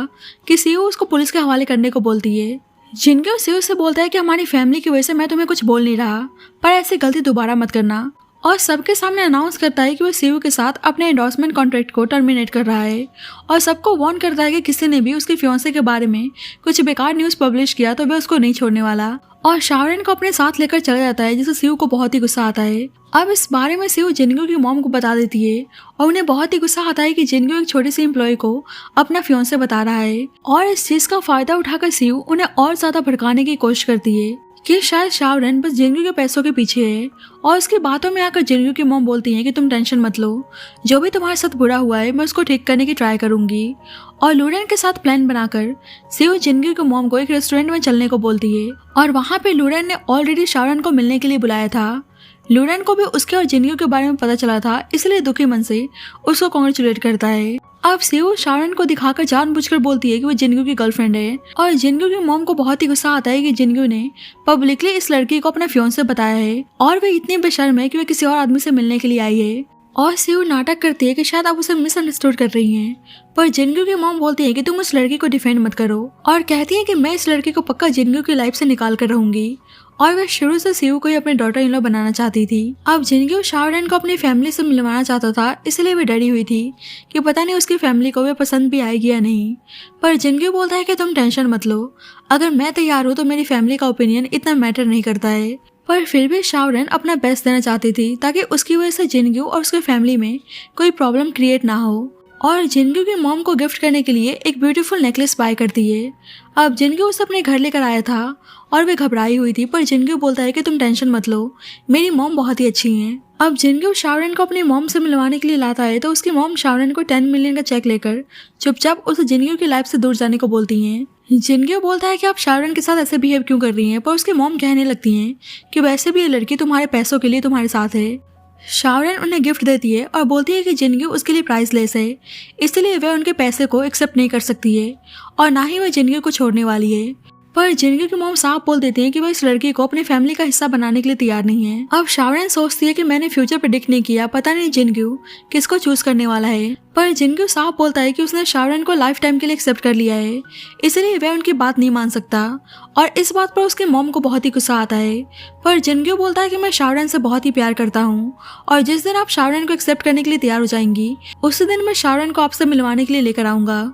कि सीयू उसको पुलिस के हवाले करने को बोलती है। जिनक्यू सीयू से बोलता है कि हमारी फैमिली की वजह से मैं तुम्हें कुछ बोल नहीं रहा, पर ऐसी गलती दोबारा मत करना, और सबके सामने अनाउंस करता है कि वो सीयू के साथ अपने एंडोर्समेंट कॉन्ट्रैक्ट को टर्मिनेट कर रहा है, और सबको वार्न करता है कि किसी ने भी उसकी फियांसे के बारे में कुछ बेकार न्यूज़ पब्लिश किया तो वह उसको नहीं छोड़ने वाला। और शाओरन को अपने साथ लेकर चला जाता है, जिससे सीयू को बहुत ही गुस्सा आता है। अब इस बारे में सीयू जिनक्यू की मॉम को बता देती है, और उन्हें बहुत ही गुस्सा आता है कि जिनक्यू एक छोटी सी एम्प्लॉय को अपना फियांसे बता रहा है। और इस चीज का फायदा उठाकर सीयू उन्हें और ज्यादा भड़काने की कोशिश करती है कि शायद शाओरन बस जिनक्यू के पैसों के पीछे है। और उसकी बातों में आकर जिनक्यू की मॉम बोलती है कि तुम टेंशन मत लो, जो भी तुम्हारे साथ बुरा हुआ है मैं उसको ठीक करने की ट्राई करूंगी। और लूरेन के साथ प्लान बनाकर सीयू जिनक्यू की मॉम को एक रेस्टोरेंट में चलने को बोलती है, और वहाँ पे लूरेन ने ऑलरेडी शाओरन को मिलने के लिए बुलाया था। लूरेन को भी उसके और जिनक्यू के बारे में पता चला था, इसलिए दुखी मन से उसको कॉन्ग्रेचुलेट करता है। अब सीयू शाओरन को दिखाकर जानबूझकर बोलती है कि वो जिनक्यू की गर्लफ्रेंड है, और जिनक्यू की मॉम को बहुत ही गुस्सा आता है कि जिनक्यू ने पब्लिकली इस लड़की को अपना फियांसे बताया है, और वे इतनी बेशर्म है कि वे किसी और आदमी से मिलने के लिए आई है। और सीयू नाटक करती है कि शायद आप उसे मिसअंडरस्टूड कर रही हैं, पर जिनक्यू की मॉम बोलती है कि तुम उस लड़की को डिफेंड मत करो, और कहती है कि मैं इस लड़की को पक्का जिनक्यू की लाइफ से निकाल कर रहूंगी। और वह शुरू से सीयू को ही अपने डॉटर इन लॉ बनाना चाहती थी। अब जिनक्यू शाओरन को अपनी फैमिली से मिलवाना चाहता था, इसलिए वे डरी हुई थी कि पता नहीं उसकी फैमिली को वे पसंद भी आएगी या नहीं। पर जिनक्यू बोलता है कि तुम टेंशन मत लो, अगर मैं तैयार हूँ तो मेरी फैमिली का ओपिनियन इतना मैटर नहीं करता है। पर फिर भी शाओरन अपना बेस्ट देना चाहती थी, ताकि उसकी वजह से जिनक्यू और उसके फैमिली में कोई प्रॉब्लम क्रिएट ना हो। और जिनक्यू की मॉम को गिफ्ट करने के लिए एक ब्यूटीफुल नेकलेस बाय करती है। अब जिनक्यू उसे अपने घर लेकर आया था, और वे घबराई हुई थी, पर जिनक्यू बोलता है कि तुम टेंशन मत लो, मेरी मॉम बहुत ही अच्छी हैं। अब जिनक्यू शाओरन को अपनी मॉम से मिलवाने के लिए लाता है, तो उसकी मॉम शाओरन को 10 मिलियन का चेक लेकर चुपचाप उसे जिनक्यू की लाइफ से दूर जाने को बोलती हैं। जिनक्यू बोलता है कि आप शाओरन के साथ ऐसे बिहेव क्यों कर रही हैं, पर उसकी मॉम कहने लगती हैं कि वैसे भी ये लड़की तुम्हारे पैसों के लिए तुम्हारे साथ है। शाओरन उन्हें गिफ्ट देती है और बोलती है कि जिनक्यू उसके लिए प्राइसलेस है, इसलिए वह उनके पैसे को एक्सेप्ट नहीं कर सकती है, और ना ही वह जिनक्यू को छोड़ने वाली है। पर जिनक्यू की मॉम साफ बोल देती है कि वह इस लड़की को अपनी फैमिली का हिस्सा बनाने के लिए तैयार नहीं है। अब शाओरन सोचती है कि मैंने फ्यूचर प्रेडिक्ट नहीं किया, पता नहीं जिनक्यू किसको चूज करने वाला है। पर जिनक्यू साफ बोलता है कि उसने शाओरन को लाइफ टाइम के लिए एक्सेप्ट कर लिया है, इसलिए वह उनकी बात नहीं मान सकता। और इस बात पर उसकी मॉम को बहुत ही गुस्सा आता है। पर जिनक्यू बोलता है कि मैं शाओरन से बहुत ही प्यार करता हूँ, और जिस दिन आप शाओरन को एक्सेप्ट करने के लिए तैयार हो जाएंगी, उसी दिन मैं शाओरन को आपसे मिलवाने के लिए लेकर आऊंगा।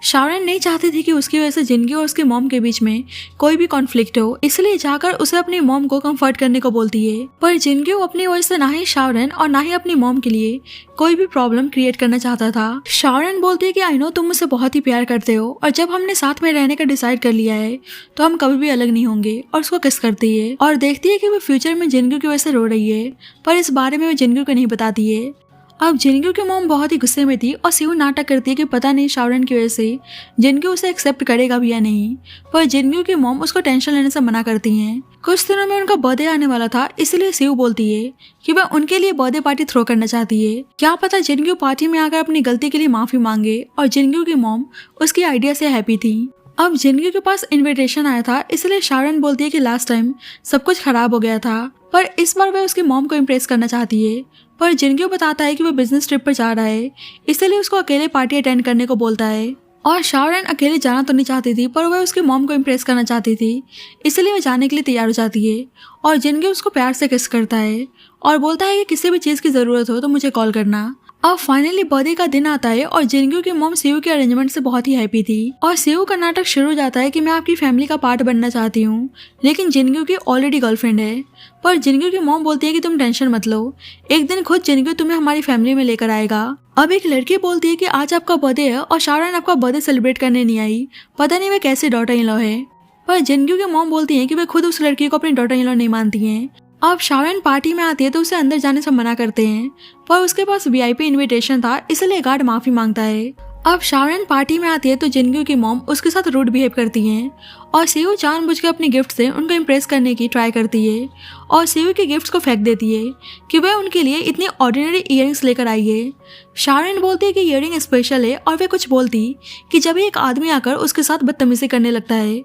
शाओरन नहीं चाहती थी कि उसकी वजह से जिनक्यू और उसकी मॉम के बीच में कोई भी कॉन्फ्लिक्ट हो, इसलिए जाकर उसे अपनी मॉम को कंफर्ट करने को बोलती है। पर जिनक्यू अपनी वजह से ना ही शाओरन और ना ही अपनी मॉम के लिए कोई भी प्रॉब्लम क्रिएट करना चाहता था। शाओरन बोलती है कि आई नो तुम मुझसे बहुत ही प्यार करते हो, और जब हमने साथ में रहने का डिसाइड कर लिया है तो हम कभी भी अलग नहीं होंगे, और उसको किस करती है और देखती है कि वो फ्यूचर में जिनक्यू की वजह से रो रही है, पर इस बारे में वो जिनक्यू को नहीं बताती है। अब जिनग्यू की मॉम बहुत ही गुस्से में थी और सीयू नाटक करती है कि पता नहीं शाओरन की वजह से जिनग्यू उसे एक्सेप्ट करेगा भी या नहीं, पर जिनग्यू की मॉम उसको टेंशन लेने से मना करती हैं। कुछ दिनों में उनका बर्थडे आने वाला था, इसलिए सीयू बोलती है कि वह उनके लिए बर्थडे पार्टी थ्रो करना चाहती है। क्या पता जिनग्यू पार्टी में आकर अपनी गलती के लिए माफी मांगे, और जिनग्यू की मॉम उसकी आइडिया से हैप्पी थी। अब जिनग्यू के पास इनविटेशन आया था, इसलिए शाओरन बोलती है कि लास्ट टाइम सब कुछ खराब हो गया था, पर इस बार वह उसकी मॉम को इम्प्रेस करना चाहती है। पर जिनग्यू बताता है कि वह बिजनेस ट्रिप पर जा रहा है, इसलिए उसको अकेले पार्टी अटेंड करने को बोलता है। और शाओरन अकेले जाना तो नहीं चाहती थी, पर वह उसकी मॉम को इम्प्रेस करना चाहती थी, इसलिए वह जाने के लिए तैयार हो जाती है। और जिनग्यू उसको प्यार से किस करता है और बोलता है कि किसी भी चीज़ की ज़रूरत हो तो मुझे कॉल करना। अब फाइनली बर्थडे का दिन आता है और जिनग्यू की मॉम सीयू के अरेंजमेंट से बहुत ही हैप्पी थी। और सीयू का नाटक शुरू हो जाता है कि मैं आपकी फैमिली का पार्ट बनना चाहती हूँ, लेकिन जिनग्यू की ऑलरेडी गर्लफ्रेंड है। पर जिनग्यू की मॉम बोलती है कि तुम टेंशन मत लो, एक दिन खुद जिनग्यू तुम्हें हमारी फैमिली में लेकर आएगा। अब एक लड़की बोलती है कि आज आपका बर्थडे है और शाओरन आपका बर्थडे सेलिब्रेट करने नहीं आई, पता नहीं वह कैसी डॉटर इन लॉ है। पर जिनग्यू की मॉम बोलती है कि वे खुद उस लड़की को अपनी डॉटर इन लॉ नहीं मानती हैं। अब शाओरन पार्टी में आती है तो उसे अंदर जाने से मना करते हैं, पर उसके पास वीआईपी इनविटेशन था, इसलिए गार्ड माफी मांगता है। अब शाओरन पार्टी में आती है तो जिनग्यू की मॉम उसके साथ रूड बिहेव करती हैं और सीयू जानबूझकर अपने गिफ्ट से उनको इम्प्रेस करने की ट्राई करती है और सीयू के गिफ्ट्स को फेंक देती है कि वह उनके लिए इतनी ऑर्डिनरी इयरिंग्स लेकर आई है। शाओरन बोलती है कि इयरिंग स्पेशल है और वह कुछ बोलती कि जब एक आदमी आकर उसके साथ बदतमीजी करने लगता है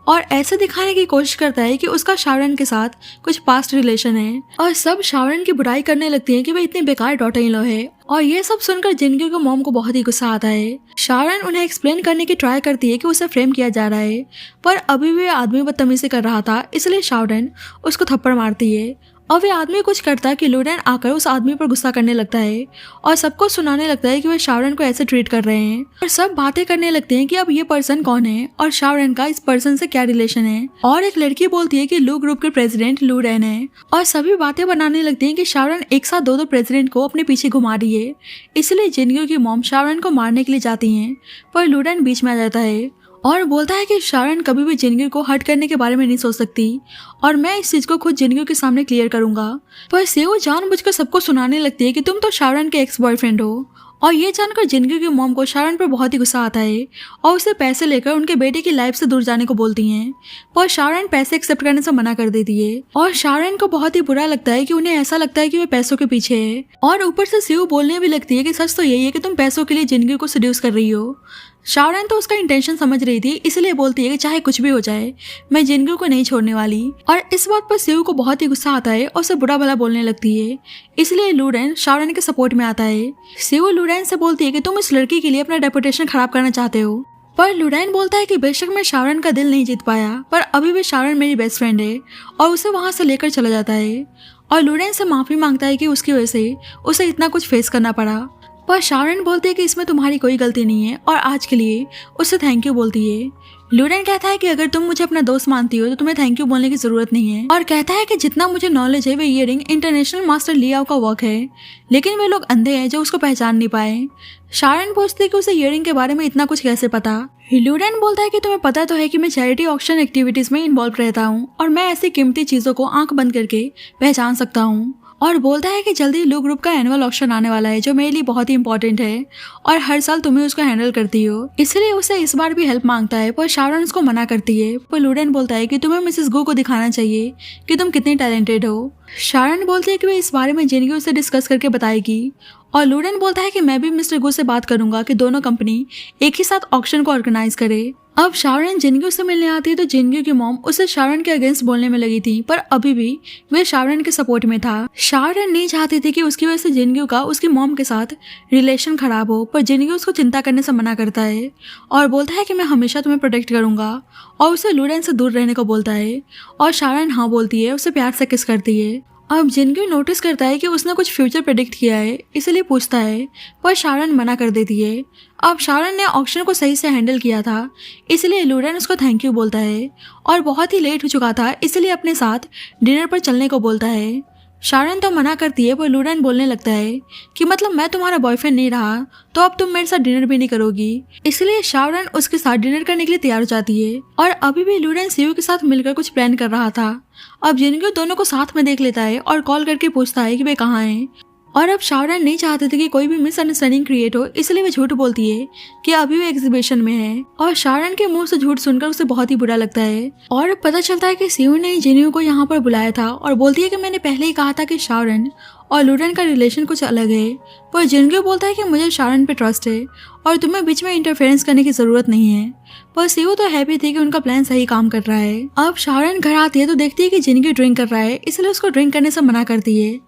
और ऐसे दिखाने की कोशिश करता है कि उसका शाओरन के साथ कुछ पास्ट रिलेशन है, और सब शाओरन की बुराई करने लगती हैं कि वह इतनी बेकार डॉटर इन लॉ है। और ये सब सुनकर जिनग्यू की मॉम को बहुत ही गुस्सा आता है। शाओरन उन्हें एक्सप्लेन करने की ट्राई करती है कि उसे फ्रेम किया जा रहा है, पर अभी भी आदमी बदतमीजी कर रहा था, इसलिए शाओरन उसको थप्पड़ मारती है। और वे आदमी कुछ करता कि लुडेन आकर उस आदमी पर गुस्सा करने लगता है और सबको सुनाने लगता है कि वे शाओरन को ऐसे ट्रीट कर रहे हैं, और सब बातें करने लगते हैं कि अब ये पर्सन कौन है और शाओरन का इस पर्सन से क्या रिलेशन है। और एक लड़की बोलती है कि लू ग्रुप के प्रेसिडेंट लुडेन है, और सभी बातें बनाने लगती हैं कि शाओरन एक साथ दो प्रेसिडेंट को अपने पीछे घुमा रही है, इसलिए जिनग्यू की मॉम शाओरन को मारने के लिए जाती हैं, पर लुडेन बीच में आ जाता है और बोलता है कि शाओरन कभी भी जिनग्यू को हर्ट करने के बारे में नहीं सोच सकती और मैं इस चीज को खुद जिनग्यू के सामने क्लियर करूंगा। पर सीयू जानबूझकर सबको सुनाने लगती है कि तुम तो शाओरन के एक्स बॉयफ्रेंड हो, और ये जानकर जिनग्यू की मॉम को शाओरन पर बहुत ही गुस्सा आता है और उसे पैसे लेकर उनके बेटे की लाइफ से दूर जाने को बोलती हैं, पर शाओरन पैसे एक्सेप्ट करने से मना कर देती है। और शाओरन को बहुत ही बुरा लगता है कि उन्हें ऐसा लगता है कि वे पैसों के पीछे है, और ऊपर से सीयू बोलने भी लगती है कि सच तो यही है कि तुम पैसों के लिए जिनग्यू को सेड्यूस कर रही हो। शाओरन तो उसका इंटेंशन समझ रही थी, इसलिए बोलती है कि चाहे कुछ भी हो जाए मैं जिनग्यू को नहीं छोड़ने वाली। और इस बात पर सीयू को बहुत ही गुस्सा आता है और उसे बुरा भला बोलने लगती है, इसलिए लुडेन शाओरन के सपोर्ट में आता है। सीयू लुडेन से बोलती है कि तुम इस लड़की के लिए अपना रेपुटेशन खराब करना चाहते हो, पर लुडेन बोलता है कि बेशक मैं शाओरन का दिल नहीं जीत पाया, पर अभी भी शाओरन मेरी बेस्ट फ्रेंड है, और उसे वहां से लेकर चला जाता है। और लुडेन से माफी मांगता है कि उसकी वजह से उसे इतना कुछ फेस करना पड़ा, पर शाओरन बोलती है कि इसमें तुम्हारी कोई गलती नहीं है और आज के लिए उससे थैंक यू बोलती है। लुडेन कहता है कि अगर तुम मुझे अपना दोस्त मानती हो तो तुम्हें थैंक यू बोलने की जरूरत नहीं है, और कहता है कि जितना मुझे नॉलेज है वे इयरिंग इंटरनेशनल मास्टर लियाओ का वर्क है, लेकिन वे लोग अंधे हैं जो उसको पहचान नहीं पाए। शाओरन पूछती है कि उसे इयरिंग के बारे में इतना कुछ कैसे पता। लुडेन बोलता है कि तुम्हें पता तो है कि मैं चैरिटी ऑक्शन एक्टिविटीज में इन्वॉल्व रहता हूँ और मैं ऐसी कीमती चीजों को आंख बंद करके पहचान सकता हूँ, और बोलता है कि जल्दी लू ग्रुप का एनुअल ऑक्शन आने वाला है जो मेरे लिए बहुत ही इंपॉर्टेंट है और हर साल तुम्हें उसको हैंडल करती हो, इसलिए उसे इस बार भी हेल्प मांगता है, पर शाओरन उसको मना करती है। पर लुडेन बोलता है कि तुम्हें मिसेस गो को दिखाना चाहिए कि तुम कितनी टैलेंटेड हो। शाओरन बोलती है कि वे इस बारे में जिनग्यू से डिस्कस करके बताएगी, और लुडेन बोलता है कि मैं भी मिस्टर गो से बात करूंगा कि दोनों कंपनी एक ही साथ ऑक्शन को ऑर्गेनाइज करे। अब शाओरन जिनग्यू से मिलने आती है तो जिनग्यू की मॉम उसे शाओरन के अगेंस्ट बोलने में लगी थी, पर अभी भी वे शाओरन के सपोर्ट में था। शाओरन नहीं चाहती थी कि उसकी वजह से जिनग्यू का उसकी मॉम के साथ रिलेशन खराब हो, पर जिनग्यू उसको चिंता करने से मना करता है और बोलता है कि मैं हमेशा तुम्हें प्रोटेक्ट करूंगा, और उसे लुडेन से दूर रहने को बोलता है, और शाओरन हाँ बोलती है, उसे प्यार से किस करती है। अब जिनग्यू नोटिस करता है कि उसने कुछ फ्यूचर प्रेडिक्ट किया है, इसलिए पूछता है, पर शाओरन मना कर देती है। अब शाओरन ने ऑक्शन को सही से हैंडल किया था, इसलिए लुडेन उसको थैंक यू बोलता है, और बहुत ही लेट हो चुका था इसलिए अपने साथ डिनर पर चलने को बोलता है। शाओरन तो मना करती है, पर लुडेन बोलने लगता है कि मतलब मैं तुम्हारा बॉयफ्रेंड नहीं रहा तो अब तुम मेरे साथ डिनर भी नहीं करोगी, इसलिए शाओरन उसके साथ डिनर करने के लिए तैयार हो जाती है। और अभी भी लुडेन सीयू के साथ मिलकर कुछ प्लान कर रहा था। अब जिनग्यू दोनों को साथ में देख लेता है और कॉल करके पूछता है कि वे कहाँ हैं। और अब शाओरन नहीं चाहते थे कि कोई भी मिसअंडरस्टैंडिंग क्रिएट हो, इसलिए वो झूठ बोलती है कि अभी वो एग्जीबिशन में है। और शाओरन के मुंह से झूठ सुनकर उसे बहुत ही बुरा लगता है। और अब पता चलता है कि सियू ने जिन्यू को यहाँ पर बुलाया था और बोलती है कि मैंने पहले ही कहा था कि शाओरन और लूरन का रिलेशन कुछ अलग है। पर जिनग्यो बोलता है कि मुझे शाओरन पे ट्रस्ट है और तुम्हें बीच में इंटरफेरेंस करने की जरूरत नहीं है। पर सियू तो हैप्पी थी कि उनका प्लान सही काम कर रहा है। अब शाओरन घर आती है तो देखती है कि जिनग्यो ड्रिंक कर रहा है, इसलिए उसको ड्रिंक करने से मना करती है।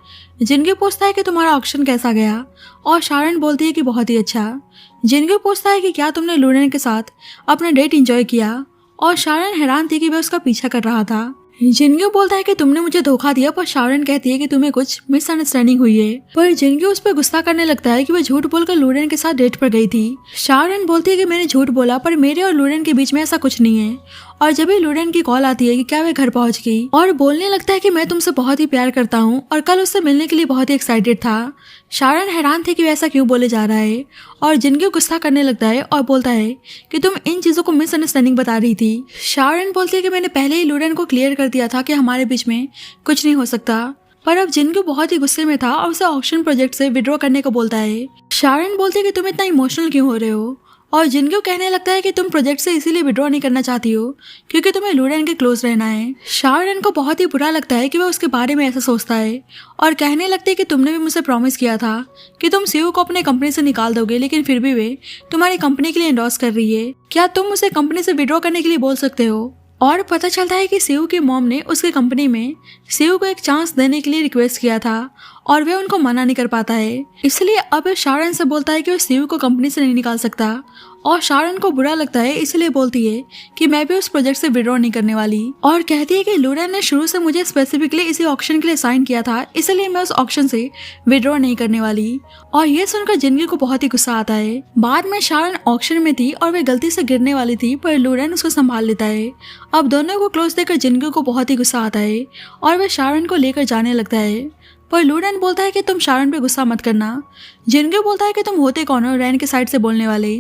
जिनग्यो पूछता है कि तुम्हारा ऑक्शन कैसा गया और शाओरन बोलती है कि बहुत ही अच्छा। जिनग्यो पूछता है कि क्या तुमने लूरन के साथ अपना डेट एंजॉय किया और शाओरन हैरान थी कि वह उसका पीछा कर रहा था। जिनग्यो बोलता है कि तुमने मुझे धोखा दिया, पर शाओरन कहती है कि तुम्हें कुछ मिसअंडरस्टैंडिंग हुई है। पर जिनग्यो उस पर गुस्सा करने लगता है कि वह झूठ बोलकर लूरन के साथ डेट पर गई थी। शाओरन बोलती है कि मैंने झूठ बोला, पर मेरे और लूरन के बीच में ऐसा कुछ नहीं है। और जब भी लूरन की कॉल आती है कि क्या वह घर पहुंच गई और बोलने लगता है कि मैं तुमसे बहुत ही प्यार करता हूँ और कल उससे मिलने के लिए बहुत ही एक्साइटेड था। शाओरन हैरान थे कि वह ऐसा क्यों बोले जा रहा है और जिनग्यो गुस्सा करने लगता है और बोलता है कि तुम इन चीजों को मिसअंडरस्टैंडिंग बता रही थी। शाओरन बोलती है कि मैंने पहले ही लूरन को क्लियर कर दिया था कि हमारे बीच में कुछ नहीं हो सकता। पर अब जिनग्यो बहुत ही गुस्से में था और उसे ऑक्शन प्रोजेक्ट से विड्रॉ करने को बोलता है। शाओरन बोलती है कि तुम इतना इमोशनल क्यों हो रहे हो और जिनग्यो कहने लगता है कि तुम प्रोजेक्ट से इसीलिए विड्रॉ नहीं करना चाहती हो क्योंकि तुम्हें लूरन के क्लोज रहना है। शाओरन को बहुत ही बुरा लगता है कि वह उसके बारे में ऐसा सोचता है और कहने लगती है कि तुमने भी मुझसे प्रॉमिस किया था कि तुम सियू को अपने कंपनी से निकाल दोगे, लेकिन फिर भी वे तुम्हारी कंपनी के लिए एंडोर्स कर रही है। क्या तुम उसे कंपनी से विड्रॉ करने के लिए बोल सकते हो? और पता चलता है कि सियू की मॉम ने उसकी कंपनी में सियू को एक चांस देने के लिए रिक्वेस्ट किया था और वह उनको मना नहीं कर पाता है। इसलिए अब शाओरन से बोलता है कि वह सियू को कंपनी से नहीं निकाल सकता और शाओरन को बुरा लगता है, इसलिए बोलती है कि मैं भी उस प्रोजेक्ट से विड्रॉ नहीं करने वाली और कहती है कि लूरन ने शुरू से मुझे स्पेसिफिकली इसी ऑक्शन के लिए साइन किया था, इसलिए मैं उस ऑक्शन से विड्रॉ नहीं करने वाली। और ये सुनकर जिनग्यो को बहुत ही गुस्सा आता है। बाद में शाओरन ऑक्शन में थी और वह गलती से गिरने वाली थी, पर लूरन उसको संभाल लेता है। अब दोनों को क्लोज देखकर जिनग्यो को बहुत ही गुस्सा आता है और वह शाओरन को लेकर जाने लगता है। पर लूरन बोलता है कि तुम शाओरन पे गुस्सा मत करना। जिनग्यो बोलता है कि तुम होते कौन हो रैन के साइड से बोलने वाले।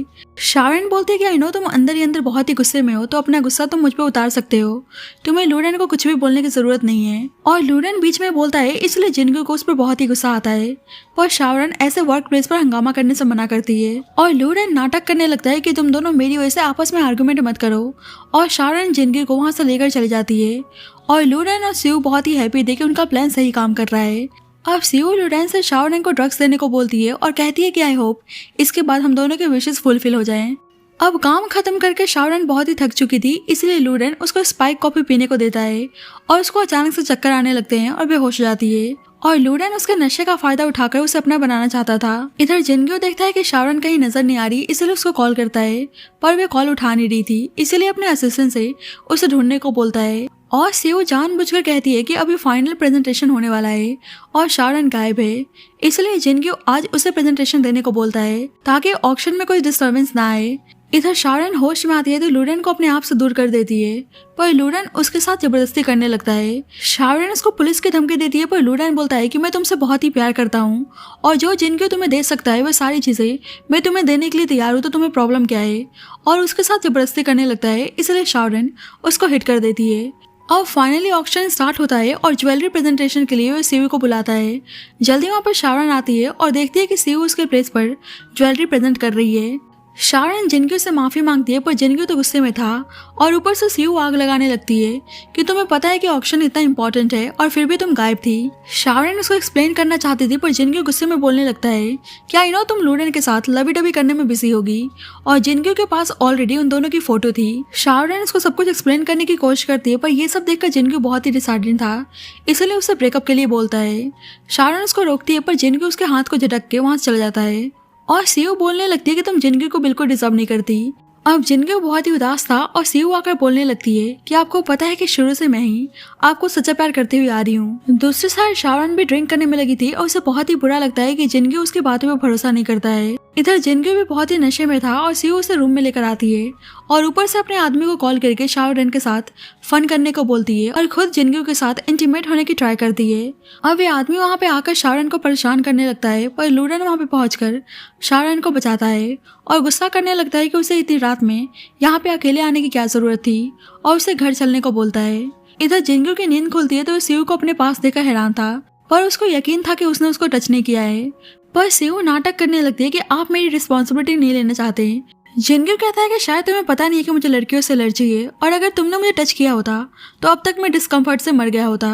शाओरन बोलती है कि आई नो तुम अंदर ही अंदर बहुत ही गुस्से में हो, तो अपना गुस्सा तुम मुझ पे उतार सकते हो, तुम्हें लूरन को कुछ भी बोलने की जरूरत नहीं है। और लूरन बीच में बोलता है, इसलिए जिनग्यो को उस पर बहुत ही गुस्सा आता है। पर शाओरन ऐसे वर्क प्लेस पर हंगामा करने से मना करती है और लूरन नाटक करने लगता है कि तुम दोनों मेरी वजह से आपस में आर्गुमेंट मत करो और शाओरन जिनग्यो को वहां से लेकर चली जाती है। और लूरन और सियू बहुत ही हैप्पी थे कि उनका प्लान सही काम कर रहा है। अब सियू लूरन से शाओरन को ड्रग्स देने को बोलती है और कहती है कि आई होप इसके बाद हम दोनों के विशेस फुलफिल हो जाएं। अब काम खत्म करके शाओरन बहुत ही थक चुकी थी, इसलिए लूरन उसको स्पाइक कॉफी पीने को देता है और उसको अचानक से चक्कर आने लगते हैं और बेहोश हो जाती है। और लूरन उसके नशे का फायदा उठाकर उसे अपना बनाना चाहता था। इधर जिनग्यो देखता है कि शाओरन कहीं नजर नहीं आ रही, इसलिए उसको कॉल करता है, पर वे कॉल उठा नहीं रही थी, इसीलिए अपने असिस्टेंट से उसे ढूंढने को बोलता है। और सियू जानबूझकर कहती है कि अभी फाइनल प्रेजेंटेशन होने वाला है और शाओरन गायब है, इसलिए जिनग्यो आज उसे प्रेजेंटेशन देने को बोलता है ताकि ऑक्शन में कोई डिस्टर्बेंस ना आए। इधर शाओरन होश में आती है तो लूरन को अपने आप से दूर कर देती है, पर लूरन उसके साथ जबरदस्ती करने लगता है। शाओरन उसको पुलिस की धमकी देती है, पर लूरन बोलता है कि मैं तुमसे बहुत ही प्यार करता हूँ और जो जिनग्यो तुम्हें दे सकता है वह सारी चीजें मैं तुम्हें देने के लिए तैयार हूँ, तो तुम्हें प्रॉब्लम क्या है। और उसके साथ जबरदस्ती करने लगता है, इसलिए शाओरन उसको हिट कर देती है। अब फाइनली ऑक्शन स्टार्ट होता है और ज्वेलरी प्रेजेंटेशन के लिए वह सियू को बुलाता है। जल्दी वहाँ पर शाओरन आती है और देखती है कि सियू उसके प्लेस पर ज्वेलरी प्रेजेंट कर रही है। शाओरन जिनग्यो से माफी मांगती है, पर जिनग्यो तो गुस्से में था और ऊपर से सियू आग लगाने लगती है कि तुम्हें पता है कि ऑक्शन इतना इंपॉर्टेंट है और फिर भी तुम गायब थी। शाओरन उसको एक्सप्लेन करना चाहती थी, पर जिनग्यो गुस्से में बोलने लगता है कि आई नो तुम लूरन के साथ लवी डबी करने में बिजी होगी और जिनग्यो के पास ऑलरेडी उन दोनों की फोटो थी। शाओरन उसको सब कुछ एक्सप्लेन करने की कोशिश करती है, पर यह सब देखकर जिनग्यो बहुत ही डिसहार्टेड था, इसलिए उसे ब्रेकअप के लिए बोलता है। शाओरन उसको रोकती है, पर जिनग्यो उसके हाथ को झटक के वहां से चला जाता है और सियू बोलने लगती है कि तुम जिनग्यो को बिल्कुल डिजर्व नहीं करती। अब जिनग्यो बहुत ही उदास था और सियू आकर बोलने लगती है कि आपको पता है कि शुरू से मैं ही आपको सच्चा प्यार करते हुए आ रही हूँ। दूसरी साइड शाओरन भी ड्रिंक करने में लगी थी और उसे बहुत ही बुरा लगता है कि जिनग्यो उसकी बातों पर भरोसा नहीं करता है। इधर जिनग्यो भी बहुत ही नशे में था और सियू उसे रूम में लेकर आती है और ऊपर से अपने आदमी को कॉल करके शाओरन के साथ फन करने को बोलती है और खुद जिनग्यो के साथ इंटीमेट होने की ट्राई करती है। अब ये आदमी वहाँ पे आकर शाओरन को परेशान करने लगता है, पर लूरन वहाँ पे पहुंचकर शाओरन को बचाता है और गुस्सा करने लगता है कि उसे इतनी रात में यहाँ पे अकेले आने की क्या जरूरत थी और उसे घर चलने को बोलता है। इधर जिनग्यो की नींद खुलती है तो वो सियू को अपने पास देखकर हैरान था पर उसको यकीन था कि उसने उसको टच नहीं किया है। पर सेऊ नाटक करने लगती है कि आप मेरी रिस्पॉन्सिबिलिटी नहीं लेना चाहते। जिनगियो कहता है कि शायद तुम्हें पता नहीं है कि मुझे लड़कियों से एलर्जी है और अगर तुमने मुझे टच किया होता तो अब तक मैं डिस्कम्फर्ट से मर गया होता।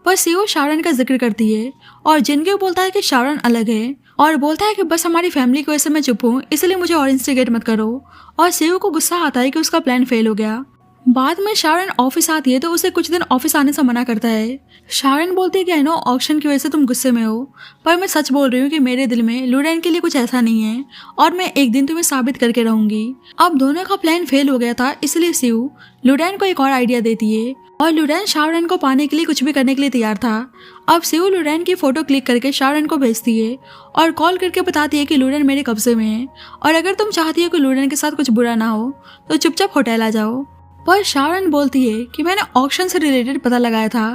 पर सेऊ शाओरन का जिक्र करती है और जिनगियो बोलता है कि शाओरन अलग है और बोलता है कि बस हमारी फैमिली की वजह से मैं चुप हूँ, इसलिए मुझे और इंस्टिगेट मत करो। और सेऊ को गुस्सा आता है कि उसका प्लान फेल हो गया। बाद में शाओरन ऑफिस आती है तो उसे कुछ दिन ऑफिस आने से मना करता है। शाओरन बोलती है कि आई नो ऑक्शन की वजह से तुम गुस्से में हो, पर मैं सच बोल रही हूँ कि मेरे दिल में लुडेन के लिए कुछ ऐसा नहीं है और मैं एक दिन तुम्हें साबित करके रहूंगी। अब दोनों का प्लान फेल हो गया था, इसलिए सेऊ लुडेन को एक और आइडिया देती है और लुडेन शाओरन को पाने के लिए कुछ भी करने के लिए तैयार था। अब सेऊ लुडेन की फोटो क्लिक करके शाओरन को भेजती है और कॉल करके बताती है कि लुडेन मेरे कब्जे में है और अगर तुम चाहती हो कि लुडेन के साथ कुछ बुरा ना हो तो चुपचाप होटल आ जाओ। पर शाओरन बोलती है कि मैंने ऑक्शन से रिलेटेड पता लगाया था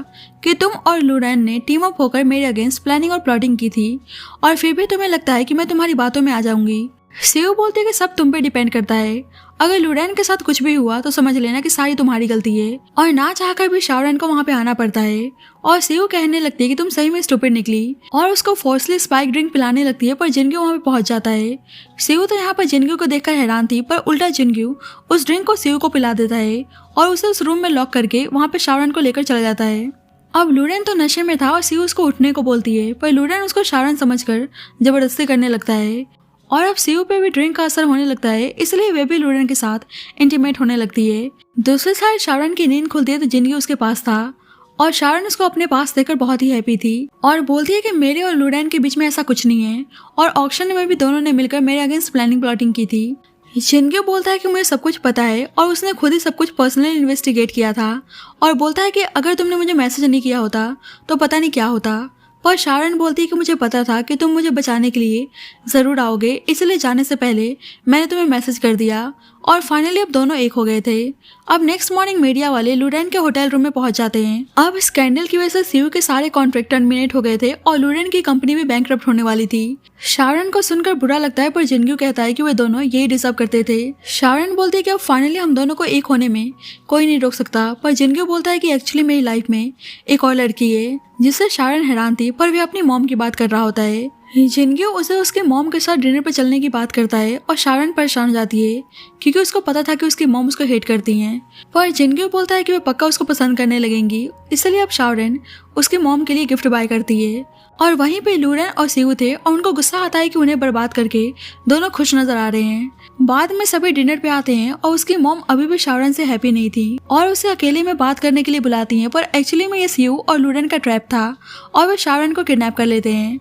कि तुम और लुडेन ने टीम अप होकर मेरे अगेंस्ट प्लानिंग और प्लॉटिंग की थी और फिर भी तुम्हें लगता है कि मैं तुम्हारी बातों में आ जाऊंगी। सेऊ बोलती है कि सब तुम पे डिपेंड करता है, अगर लुडेन के साथ कुछ भी हुआ तो समझ लेना कि सारी तुम्हारी गलती है और ना चाहकर भी शाओरन को वहाँ पे आना पड़ता है। और सेऊ कहने लगती है कि तुम सही में स्टूपिड निकली और उसको फोर्सली स्पाइक ड्रिंक पिलाने लगती है, पर जिनग्यो वहाँ पे पहुंच जाता है। सेऊ तो यहाँ पर जिनग्यो को देखकर हैरान थी, पर उल्टा जिनग्यो उस ड्रिंक को सेऊ को पिला देता है और उसे उस रूम में लॉक करके वहाँ पे शाओरन को लेकर चला जाता है। अब लुडेन तो नशे में था और सेऊ उसको उठने को बोलती है, पर लुडेन उसको शाओरन समझकर जबरदस्ती करने लगता है और अब सेऊ पे भी ड्रिंक का असर होने लगता है, इसलिए वे भी लुडेन के साथ इंटीमेट होने लगती है। दूसरी साइड शाओरन की नींद खुलती है तो जिनग्यो उसके पास था और शाओरन उसको अपने पास देखकर बहुत ही हैप्पी थी और बोलती है कि मेरे और लुडेन के बीच में ऐसा कुछ नहीं है और ऑक्शन में भी दोनों ने मिलकर मेरे अगेंस्ट प्लानिंग प्लॉटिंग की थी। जिनग्यो बोलता है कि मुझे सब कुछ पता है और उसने खुद ही सब कुछ पर्सनली इन्वेस्टिगेट किया था और बोलता है कि अगर तुमने मुझे मैसेज नहीं किया होता तो पता नहीं क्या होता। पर शाओरन बोलती है कि मुझे पता था कि तुम मुझे बचाने के लिए ज़रूर आओगे, इसलिए जाने से पहले मैंने तुम्हें मैसेज कर दिया और फाइनली अब दोनों एक हो गए थे। अब नेक्स्ट मॉर्निंग मीडिया वाले लुडेन के होटल रूम में पहुंच जाते हैं। अब स्कैंडल की वजह से सेऊ के सारे कॉन्ट्रैक्ट टर्मिनेट हो गए थे और लुडेन की कंपनी भी बैंकरप्ट होने वाली थी। शाओरन को सुनकर बुरा लगता है, पर जिनग्यो कहता है कि वे दोनों यही डिजर्व करते थे। शाओरन बोलती है कि अब फाइनली हम दोनों को एक होने में कोई नहीं रोक सकता, पर जिनग्यो बोलता है कि एक्चुअली मेरी लाइफ में एक और लड़की है, जिससे शाओरन हैरान थी, पर वे अपनी मॉम की बात कर रहा होता है। जिनग्यो उसे उसके मॉम के साथ डिनर पर चलने की बात करता है और शाओरन परेशान हो जाती है क्योंकि उसको पता था कि उसकी मॉम उसको हेट करती हैं। पर जिनग्यो बोलता है कि वे पक्का उसको पसंद करने लगेंगी, इसलिए अब शाओरन उसकी मॉम के लिए गिफ्ट बाय करती है। और वहीं पे लुडेन और सेऊ थे और उनको गुस्सा आता है कि उन्हें बर्बाद करके दोनों खुश नजर आ रहे हैं। बाद में सभी डिनर पे आते हैं और उसकी मॉम अभी भी शाओरन से हैप्पी नहीं थी और उसे अकेले में बात करने के लिए बुलाती हैं, पर एक्चुअली में ये सेऊ और लुडेन का ट्रैप था और वे शाओरन को किडनैप कर लेते हैं।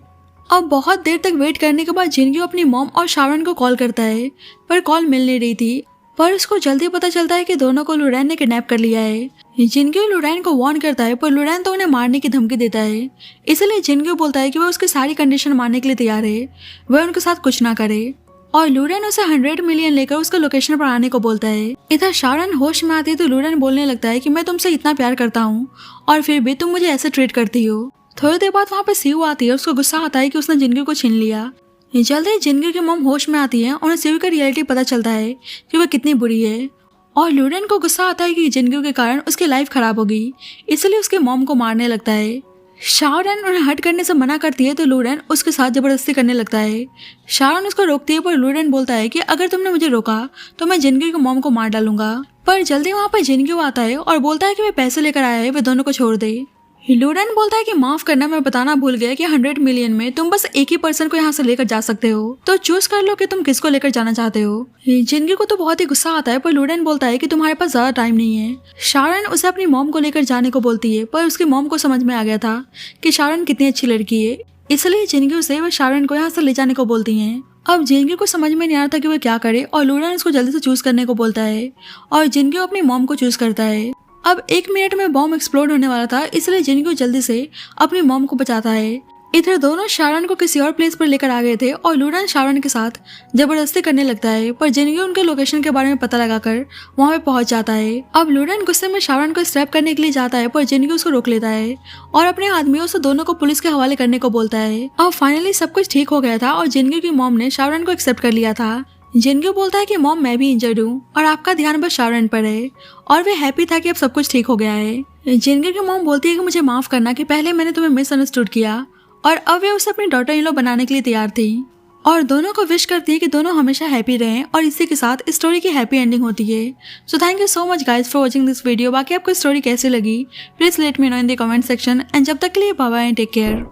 अब बहुत देर तक वेट करने के बाद जिनग्यो अपनी मॉम और शाओरन को कॉल करता है, पर कॉल मिल नहीं रही थी। पर उसको जल्दी पता चलता है कि दोनों को लुडेन ने किडनैप कर लिया है। जिनग्यो लुडेन को वार्न करता है, पर लुडेन तो उन्हें मारने की धमकी देता है, इसलिए जिनग्यो बोलता है कि वह उसकी सारी कंडीशन मानने के लिए तैयार है, वह उनके साथ कुछ ना करे। और लुडेन उसे 100 मिलियन लेकर उसका लोकेशन पर आने को बोलता है। इधर शाओरन होश में आती है तो लुडेन बोलने लगता है कि मैं तुमसे इतना प्यार करता हूँ और फिर भी तुम मुझे ऐसे ट्रीट करती हो। थोड़ी देर बाद वहाँ पे सेऊ आती है, उसको गुस्सा आता है कि उसने जिनग्यो को छीन लिया। जल्द ही जिनग्यो की मॉम होश में आती है, उन्हें सेऊ का रियलिटी पता चलता है कि वह कितनी बुरी है और लुडेन को गुस्सा आता है कि जिनग्यो के कारण उसकी लाइफ खराब होगी, इसलिए उसके मॉम को मारने लगता है। शाओरन उन्हें हट करने से मना करती है तो लुडेन उसके साथ जबरदस्ती करने लगता है। शाओरन उसको रोकती है, पर लुडेन बोलता है कि अगर तुमने मुझे रोका तो मैं जिनग्यो की मॉम को मार डालूंगा। पर जल्दी वहाँ पर जिनग्यो आता है और बोलता है कि वे पैसे लेकर आया है, वे दोनों को छोड़ दे। लुडेन बोलता है कि माफ करना, मैं बताना भूल गया कि 100 मिलियन में तुम बस एक ही पर्सन को यहाँ से लेकर जा सकते हो, तो चूज कर लो कि तुम किसको लेकर जाना चाहते हो। जिनग्यो को तो बहुत ही गुस्सा आता है, पर लुडेन बोलता है कि तुम्हारे पास ज्यादा टाइम नहीं है। शाओरन उसे अपनी मॉम को लेकर जाने को बोलती है, पर उसकी मॉम को समझ में आ गया था कि शाओरन कितनी अच्छी लड़की है, इसलिए जिनग्यो से वह शाओरन को यहाँ से ले जाने को बोलती है। अब जिनग्यो को समझ में नहीं आ रहा था कि वह क्या करे और लुडेन उसको जल्दी से चूज करने को बोलता है और जिनग्यो अपनी मॉम को चूज करता है। अब 1 मिनट में बॉम्ब एक्सप्लोड होने वाला था, इसलिए जिनग्यो जल्दी से अपनी मॉम को बचाता है। इधर दोनों शाओरन को किसी और प्लेस पर लेकर आ गए थे और लुडेन शाओरन के साथ जबरदस्ती करने लगता है, पर जिनग्यो उनके लोकेशन के बारे में पता लगाकर वहां पे पहुंच जाता है। अब लुडेन गुस्से में शाओरन को स्ट्रैप करने के लिए जाता है, पर जिनग्यो उसको रोक लेता है और अपने आदमियों से दोनों को पुलिस के हवाले करने को बोलता है। अब फाइनली सब कुछ ठीक हो गया था और जिनग्यो की मॉम ने शाओरन को एक्सेप्ट कर लिया था। जिनग्यो बोलता है कि मॉम मैं भी इंजर्ड हूँ और आपका ध्यान बस शाओरन पर है और वे हैप्पी था कि अब सब कुछ ठीक हो गया है। जिनगर की मॉम बोलती है कि मुझे माफ़ करना कि पहले मैंने तुम्हें मिसअंडरस्टूड किया, और अब वे उसे अपनी डॉटर इन लॉ बनाने के लिए तैयार थी और दोनों को विश करती है कि दोनों हमेशा हैप्पी रहें, और इसी के साथ स्टोरी की हैप्पी एंडिंग होती है। So thank you so much guys for watching this video. बाकी आपको स्टोरी कैसी लगी please let me know in the comment section, and जब तक के लिए bye bye and take care.